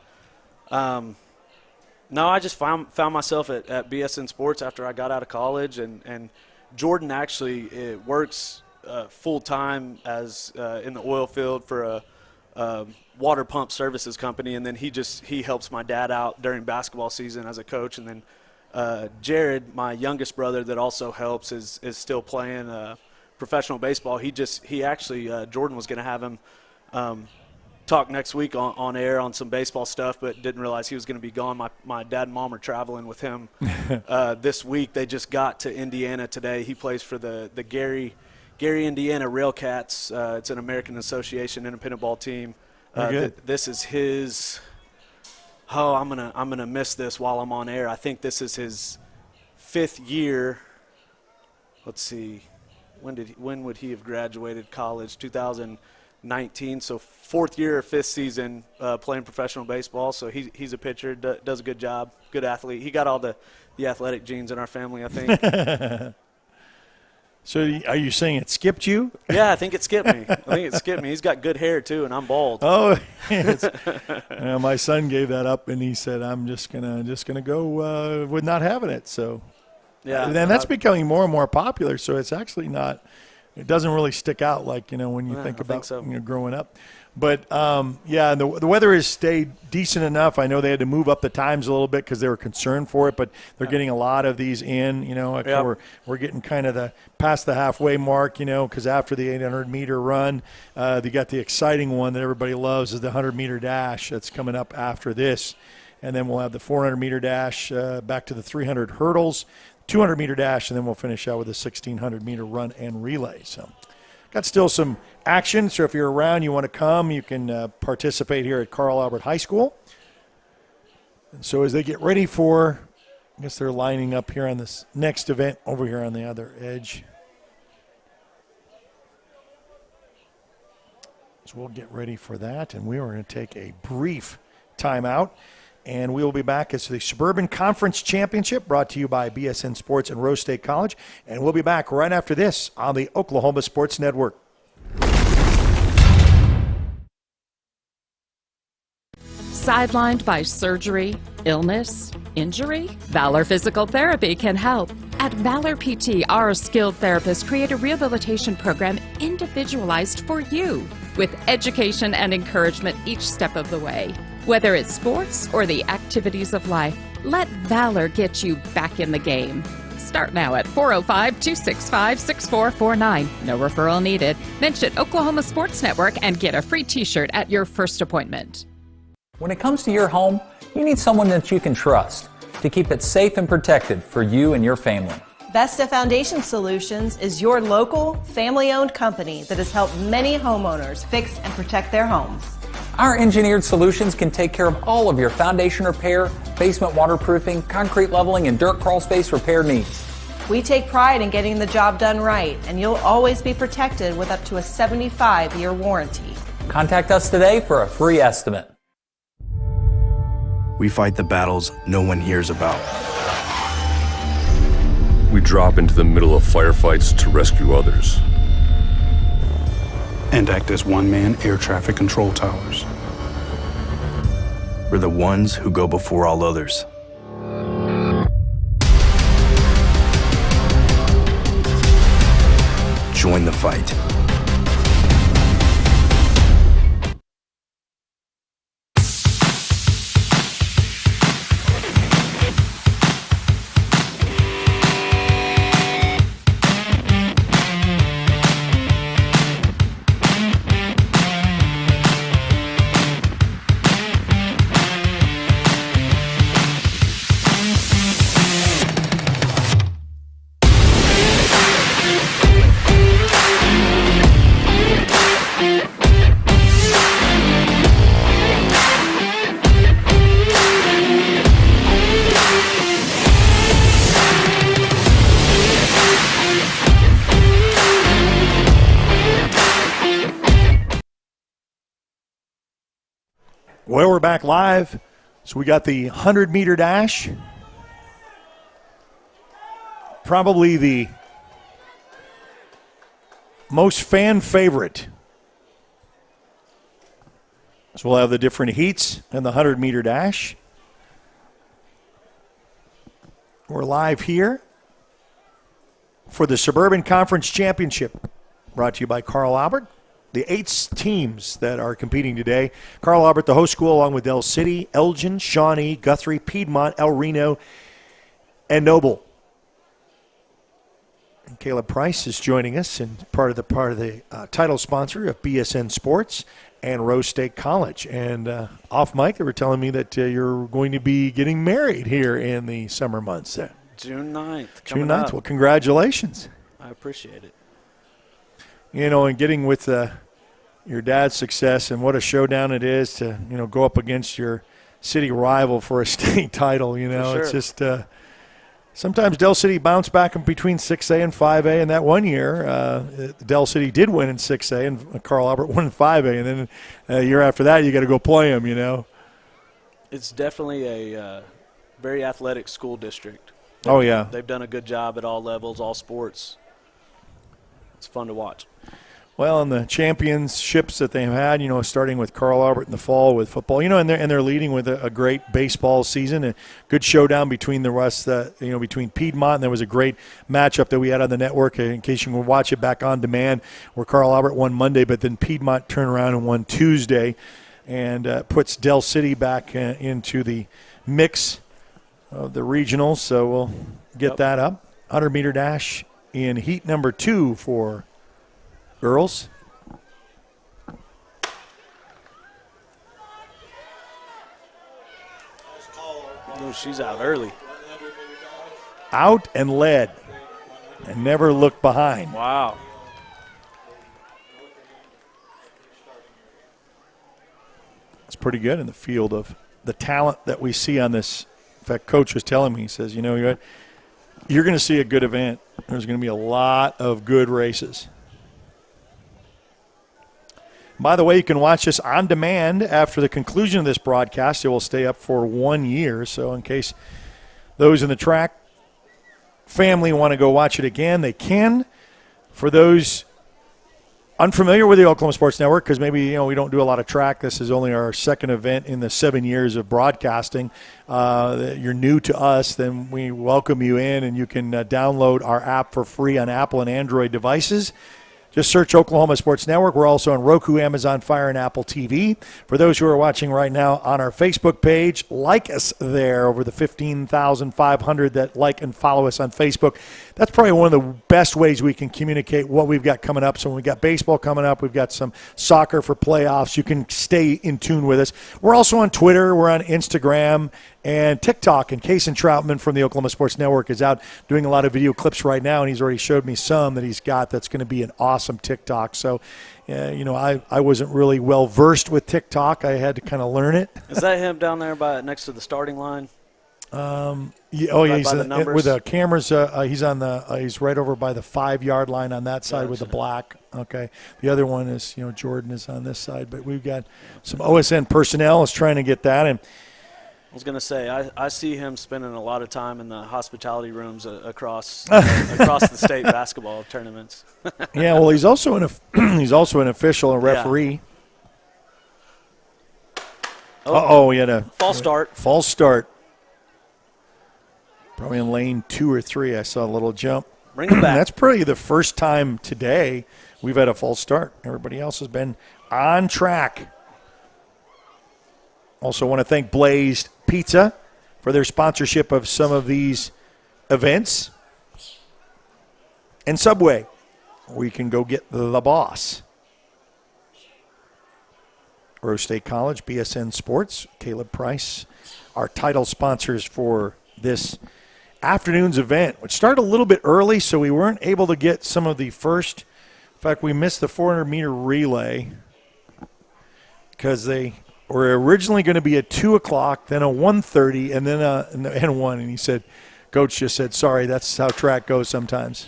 no, I just found myself at BSN Sports after I got out of college, and Jordan actually works full-time as in the oil field for a water pump services company, and then he helps my dad out during basketball season as a coach. And then Jared, my youngest brother that also helps, is still playing professional baseball. Jordan was going to have him talk next week on air on some baseball stuff, but didn't realize he was going to be gone. My dad and mom are traveling with him this week. They just got to Indiana today. He plays for the Gary, Indiana Railcats. It's an American Association independent ball team. This is his. Oh, I'm gonna miss this while I'm on air. I think this is his 5th year. Let's see, when would he have graduated college? 2019. So 4th year or 5th season playing professional baseball. So he's a pitcher, does a good job, good athlete. He got all the athletic genes in our family, I think. So are you saying it skipped you? Yeah, I think it skipped me. He's got good hair, too, and I'm bald. Oh, my son gave that up, and he said, I'm just gonna go with not having it. So, yeah, and that's becoming more and more popular, so it's actually not – it doesn't really stick out like, when you think about growing up. But, yeah, the weather has stayed decent enough. I know they had to move up the times a little bit because they were concerned for it, but they're getting a lot of these in. We're getting kind of past the halfway mark, because after the 800-meter run, they got the exciting one that everybody loves is the 100-meter dash that's coming up after this. And then we'll have the 400-meter dash back to the 300 hurdles, 200-meter dash, and then we'll finish out with a 1,600-meter run and relay. So got still some action, so if you're around, you want to come, you can participate here at Carl Albert High School. And so as they get ready for, I guess they're lining up here on this next event over here on the other edge. So we'll get ready for that, and we are going to take a brief timeout. And we will be back as the Suburban Conference Championship brought to you by BSN Sports and Rose State College. And we'll be back right after this on the Oklahoma Sports Network. Sidelined by surgery, illness, injury? Valor Physical Therapy can help. At Valor PT, our skilled therapists create a rehabilitation program individualized for you, with education and encouragement each step of the way. Whether it's sports or the activities of life, let Valor get you back in the game. Start now at 405-265-6449. No referral needed. Mention Oklahoma Sports Network and get a free t-shirt at your first appointment. When it comes to your home, you need someone that you can trust to keep it safe and protected for you and your family. Vesta Foundation Solutions is your local, family-owned company that has helped many homeowners fix and protect their homes. Our engineered solutions can take care of all of your foundation repair, basement waterproofing, concrete leveling, and dirt crawl space repair needs. We take pride in getting the job done right, and you'll always be protected with up to a 75-year warranty. Contact us today for a free estimate. We fight the battles no one hears about. We drop into the middle of firefights to rescue others. And act as one-man air traffic control towers. We're the ones who go before all others. Join the fight. Well, we're back live. So we got the 100-meter dash. Probably the most fan favorite. So we'll have the different heats and the 100-meter dash. We're live here for the Suburban Conference Championship, brought to you by Carl Albert. The 8 teams that are competing today. Carl Albert, the host school, along with Del City, Elgin, Shawnee, Guthrie, Piedmont, El Reno, and Noble. And Caleb Price is joining us, and part of the title sponsor of BSN Sports and Rose State College. And off mic, they were telling me that you're going to be getting married here in the summer months. June 9th. June 9th. Up. Well, congratulations. I appreciate it. You know, and getting with your dad's success, and what a showdown it is to, go up against your city rival for a state title. Sure. It's just sometimes Del City bounced back in between 6A and 5A, and that one year Del City did win in 6A, and Carl Albert won in 5A, and then a year after that you got to go play them. It's definitely a very athletic school district. Oh, yeah. They've done a good job at all levels, all sports. It's fun to watch. Well, and the championships that they've had, starting with Carl Albert in the fall with football, and they're leading with a great baseball season, a good showdown between the West, between Piedmont, and there was a great matchup that we had on the network, in case you can watch it back on demand, where Carl Albert won Monday, but then Piedmont turned around and won Tuesday, and puts Del City back into the mix of the regionals. So we'll get that up. 100-meter dash in heat number 2 for girls. Oh, she's out early. Out and led and never looked behind. Wow. It's pretty good in the field of the talent that we see on this. In fact, Coach was telling me, he says, you're going to see a good event. There's going to be a lot of good races. By the way, you can watch this on demand after the conclusion of this broadcast. It will stay up for 1 year. So in case those in the track family want to go watch it again, they can. For those unfamiliar with the Oklahoma Sports Network, because maybe we don't do a lot of track. This is only our second event in the 7 years of broadcasting. You're new to us, then we welcome you in, and you can download our app for free on Apple and Android devices. Just search Oklahoma Sports Network. We're also on Roku, Amazon Fire, and Apple TV. For those who are watching right now on our Facebook page, like us there, over the 15,500 that like and follow us on Facebook. That's probably one of the best ways we can communicate what we've got coming up. So when we've got baseball coming up, we've got some soccer for playoffs. You can stay in tune with us. We're also on Twitter. We're on Instagram and TikTok. And Kason Troutman from the Oklahoma Sports Network is out doing a lot of video clips right now, and he's already showed me some that he's got that's going to be an awesome TikTok. So, I wasn't really well versed with TikTok. I had to kind of learn it. Is that him down there next to the starting line? He's with the cameras. He's right over by the 5-yard line on that side with the black. Okay, the other one is Jordan is on this side, but we've got some OSN personnel is trying to get that. And I was going to say I see him spending a lot of time in the hospitality rooms across the state basketball tournaments. Yeah, well, he's also an official and referee. Yeah. He had a false start. Probably in lane 2 or 3, I saw a little jump. Bring it back. That's probably the first time today we've had a false start. Everybody else has been on track. Also want to thank Blazed Pizza for their sponsorship of some of these events. And Subway, where you can go get the boss. Rose State College, BSN Sports, Caleb Price, our title sponsors for this afternoon's event, which started a little bit early, so we weren't able to get some of the first. In fact, we missed the 400-meter relay because they were originally going to be at 2 o'clock, then a 1:30, and then and 1. And he said, Coach just said, sorry, that's how track goes sometimes.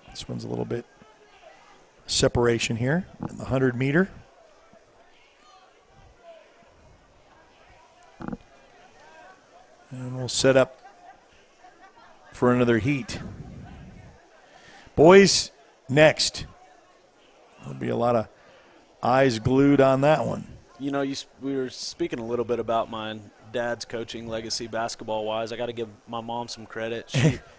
This one's a little bit separation here in the 100-meter. And we'll set up for another heat. Boys next. There'll be a lot of eyes glued on that one. You know, we were speaking a little bit about my dad's coaching legacy basketball-wise. I got to give my mom some credit.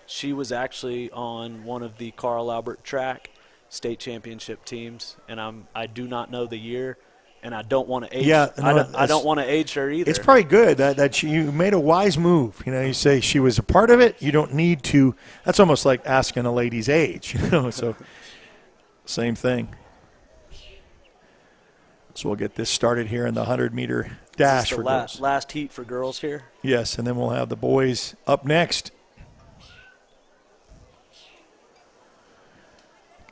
She was actually on one of the Carl Albert track state championship teams, and I do not know the year, and I don't want to age. Yeah, no, I don't want to age her either. It's probably good that you made a wise move. You know, you say she was a part of it. You don't need to. That's almost like asking a lady's age. You know, so same thing. So we'll get this started here in the 100-meter dash for girls. Last heat for girls here? Yes, and then we'll have the boys up next.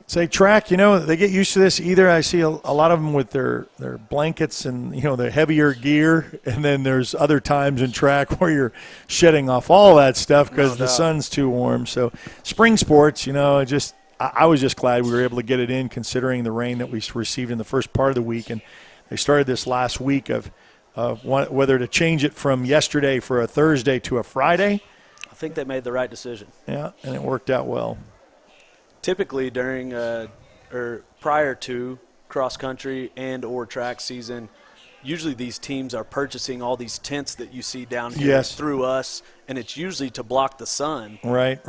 Say track, you know, they get used to this. Either I see a lot of them with their blankets and, you know, their heavier gear, and then there's other times in track where you're shedding off all that stuff because the sun's too warm. So spring sports, you know, I was just glad we were able to get it in considering the rain that we received in the first part of the week. And they started this last week of whether to change it from yesterday for a Thursday to a Friday. I think they made the right decision. Yeah, and it worked out well. Typically during or prior to cross-country and or track season, usually these teams are purchasing all these tents that you see down here through us, and it's usually to block the sun. Right.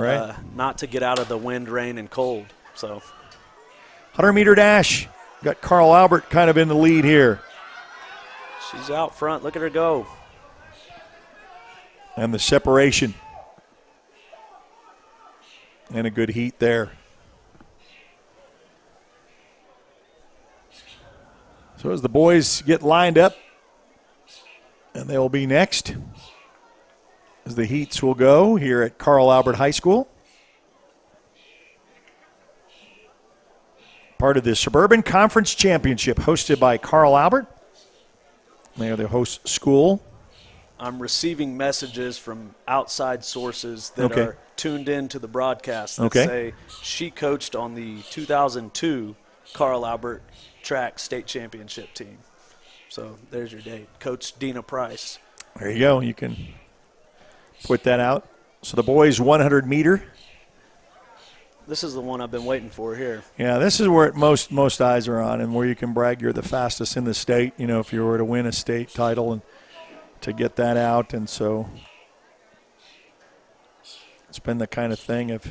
Not to get out of the wind, rain, and cold. So 100-meter dash. Got Carl Albert kind of in the lead here. She's out front. Look at her go. And the separation. And a good heat there. So as the boys get lined up, and they'll be next as the heats will go here at Carl Albert High School. Part of the Suburban Conference Championship hosted by Carl Albert. They are the host school. I'm receiving messages from outside sources that are tuned in to the broadcast that say she coached on the 2002 Carl Albert track state championship team. So there's your date. Coach Dina Price. There you go. You can put that out. So the boys 100-meter. This is the one I've been waiting for here. Yeah, this is where most eyes are on and where you can brag you're the fastest in the state, you know, if you were to win a state title and to get that out. And so it's been the kind of thing of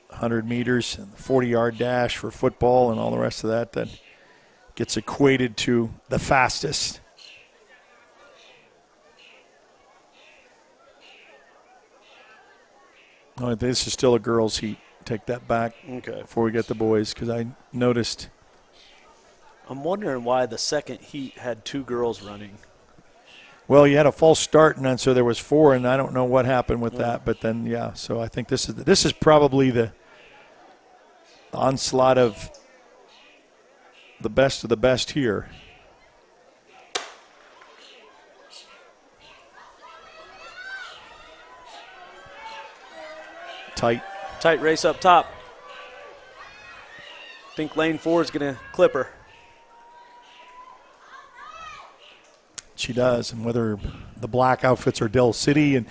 100 meters and the 40-yard dash for football and all the rest of that gets equated to the fastest. Oh, this is still a girls' heat. Take that back before we get the boys because I noticed. I'm wondering why the second heat had two girls running. Well, you had a false start, and then so there was four, and I don't know what happened with that. But then, yeah, so I think this is probably the onslaught of the best here. Tight race up top. I think lane 4 is going to clip her. She does, and whether the black outfits are Del City, and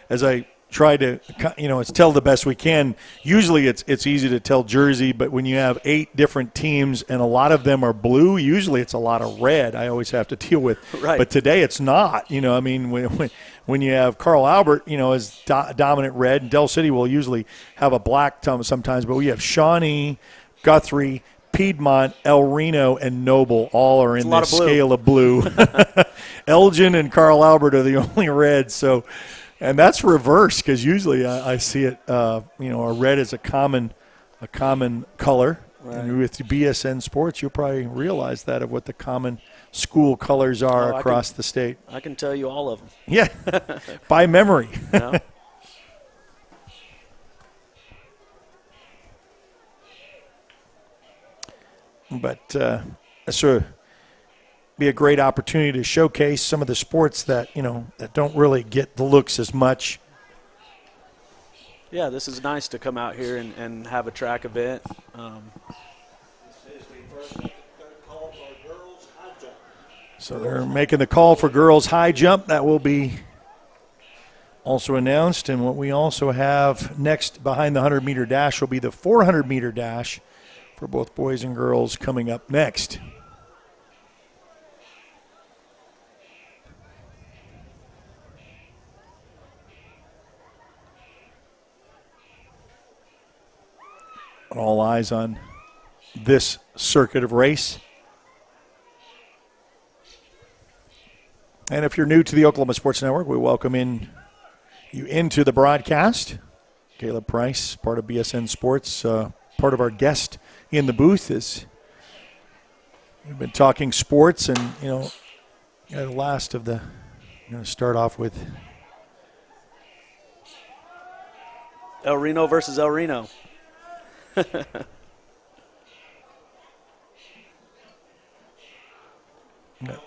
as I try to, it's tell the best we can. Usually it's easy to tell jersey, but when you have 8 different teams and a lot of them are blue, usually it's a lot of red I always have to deal with. Right. But today it's not. You know, I mean, when you have Carl Albert, is dominant red, and Del City will usually have a black sometimes, but we have Shawnee, Guthrie, Piedmont, El Reno, and Noble all are in this scale of blue. Elgin and Carl Albert are the only red, so – and that's reversed because usually I see it, a red is a common color. Right. And with BSN Sports, you'll probably realize that of what the common school colors are across the state. I can tell you all of them. Yeah, by memory. Yeah. But so be a great opportunity to showcase some of the sports that that don't really get the looks as much. Yeah, this is nice to come out here and have a track event. So they're making the call for girls high jump. That will be also announced. And what we also have next behind the 100-meter dash will be the 400-meter dash for both boys and girls coming up next. All eyes on this circuit of race. And if you're new to the Oklahoma Sports Network, we welcome you into the broadcast. Caleb Price, part of BSN Sports, part of our guest in the booth. Is we've been talking sports, and the last of the. I'm going to start off with El Reno versus El Reno.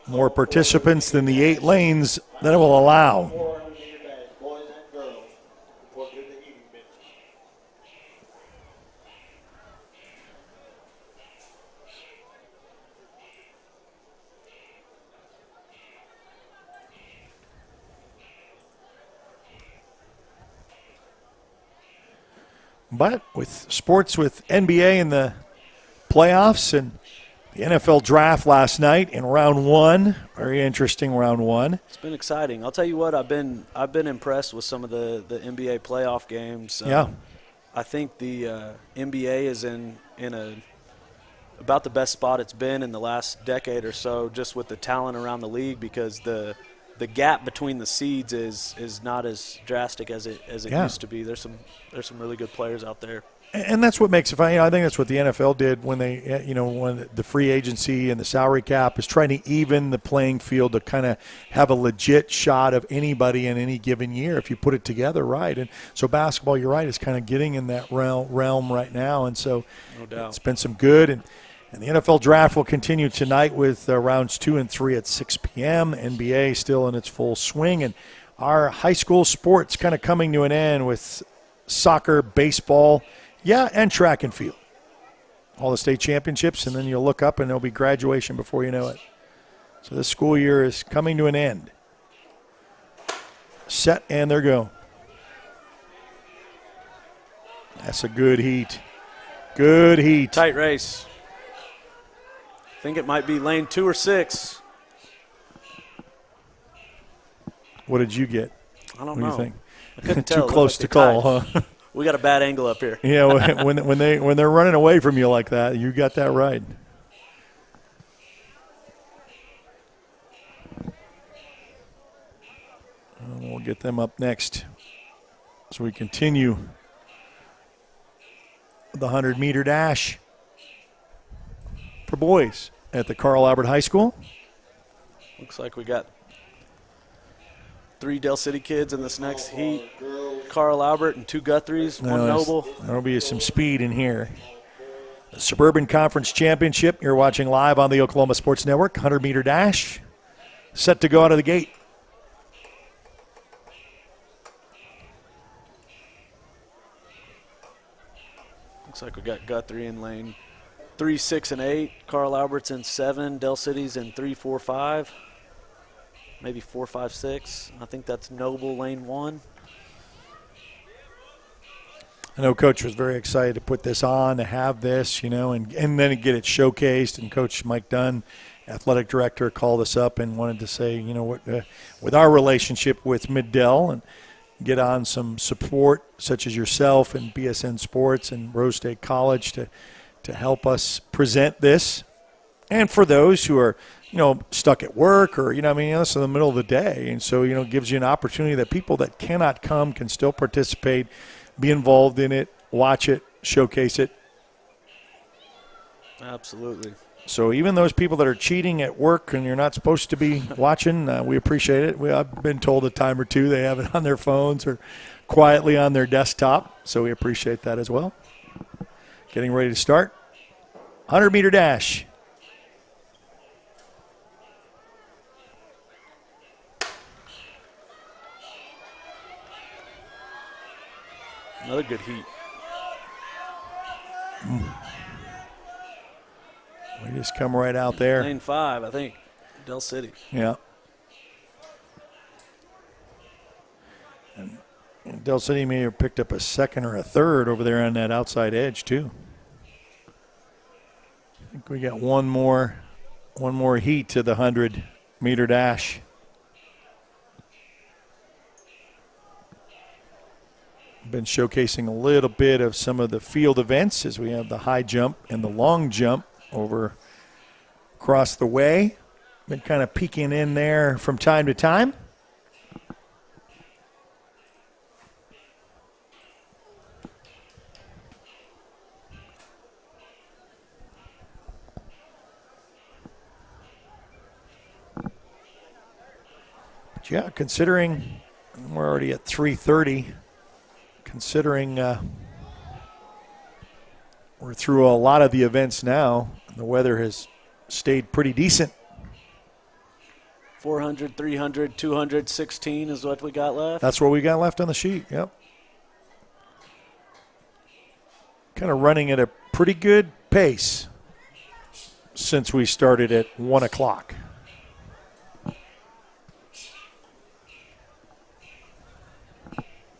more participants than the 8 lanes that it will allow. 400-meter dash, boys and girls. Report to the eating bench. But with sports, with NBA in the playoffs and the NFL draft last night in round 1, very interesting round 1. It's been exciting. I'll tell you what, I've been impressed with some of the NBA playoff games. Yeah. I think the NBA is in about the best spot it's been in the last decade or so, just with the talent around the league, because the gap between the seeds is not as drastic as it used to be. There's some really good players out there. And that's what makes it fun. I think that's what the NFL did when they, when the free agency and the salary cap is trying to even the playing field to kind of have a legit shot of anybody in any given year if you put it together right. And so basketball, you're right, is kind of getting in that realm right now. And so no doubt. It's been some good. And the NFL draft will continue tonight with rounds 2 and 3 at 6 p.m. NBA still in its full swing. And our high school sports kind of coming to an end with soccer, baseball, and track and field. All the state championships, and then you'll look up and there'll be graduation before you know it. So this school year is coming to an end. Set, and they're go. That's a good heat. Good heat. Tight race. I think it might be lane 2 or 6. What did you get? I don't know. What do you think? I couldn't tell. Too close to call, huh? We got a bad angle up here. Yeah, when they're running away from you like that, you got that right. We'll get them up next as we continue the 100-meter dash for boys at the Carl Albert High School. Looks like we got 3 Del City kids in this next heat. Carl Albert and 2 Guthries, 1 Noble. There'll be some speed in here. The Suburban Conference Championship, you're watching live on the Oklahoma Sports Network. 100-meter dash set to go out of the gate. Looks like we got Guthrie in lane 3, 6, and 8. Carl Albert's in 7. Del City's in 3, 4, 5. Maybe 4, 5, 6. I think that's Noble lane 1. I know Coach was very excited to put this on, to have this, and then get it showcased. And Coach Mike Dunn, athletic director, called us up and wanted to say, with our relationship with Mid-Del, and get on some support such as yourself and BSN Sports and Rose State College to help us present this. And for those who are, stuck at work or, it's in the middle of the day. And so, it gives you an opportunity that people that cannot come can still participate, be involved in it, watch it, showcase it. Absolutely. So even those people that are cheating at work and you're not supposed to be watching, we appreciate it. I've been told a time or two they have it on their phones or quietly on their desktop. So we appreciate that as well. Getting ready to start. 100-meter dash. Another good heat. We just come right out there. Lane 5, I think. Del City. Yeah. And Del City may have picked up a second or a third over there on that outside edge, too. I think we got one more heat to the 100-meter dash. Been showcasing a little bit of some of the field events as we have the high jump and the long jump over across the way. Been kind of peeking in there from time to time. But yeah, considering we're already at 3:30, considering we're through a lot of the events now, the weather has stayed pretty decent. 400, 300, 216 is what we got left. That's what we got left on the sheet, yep. Kind of running at a pretty good pace since we started at 1 o'clock.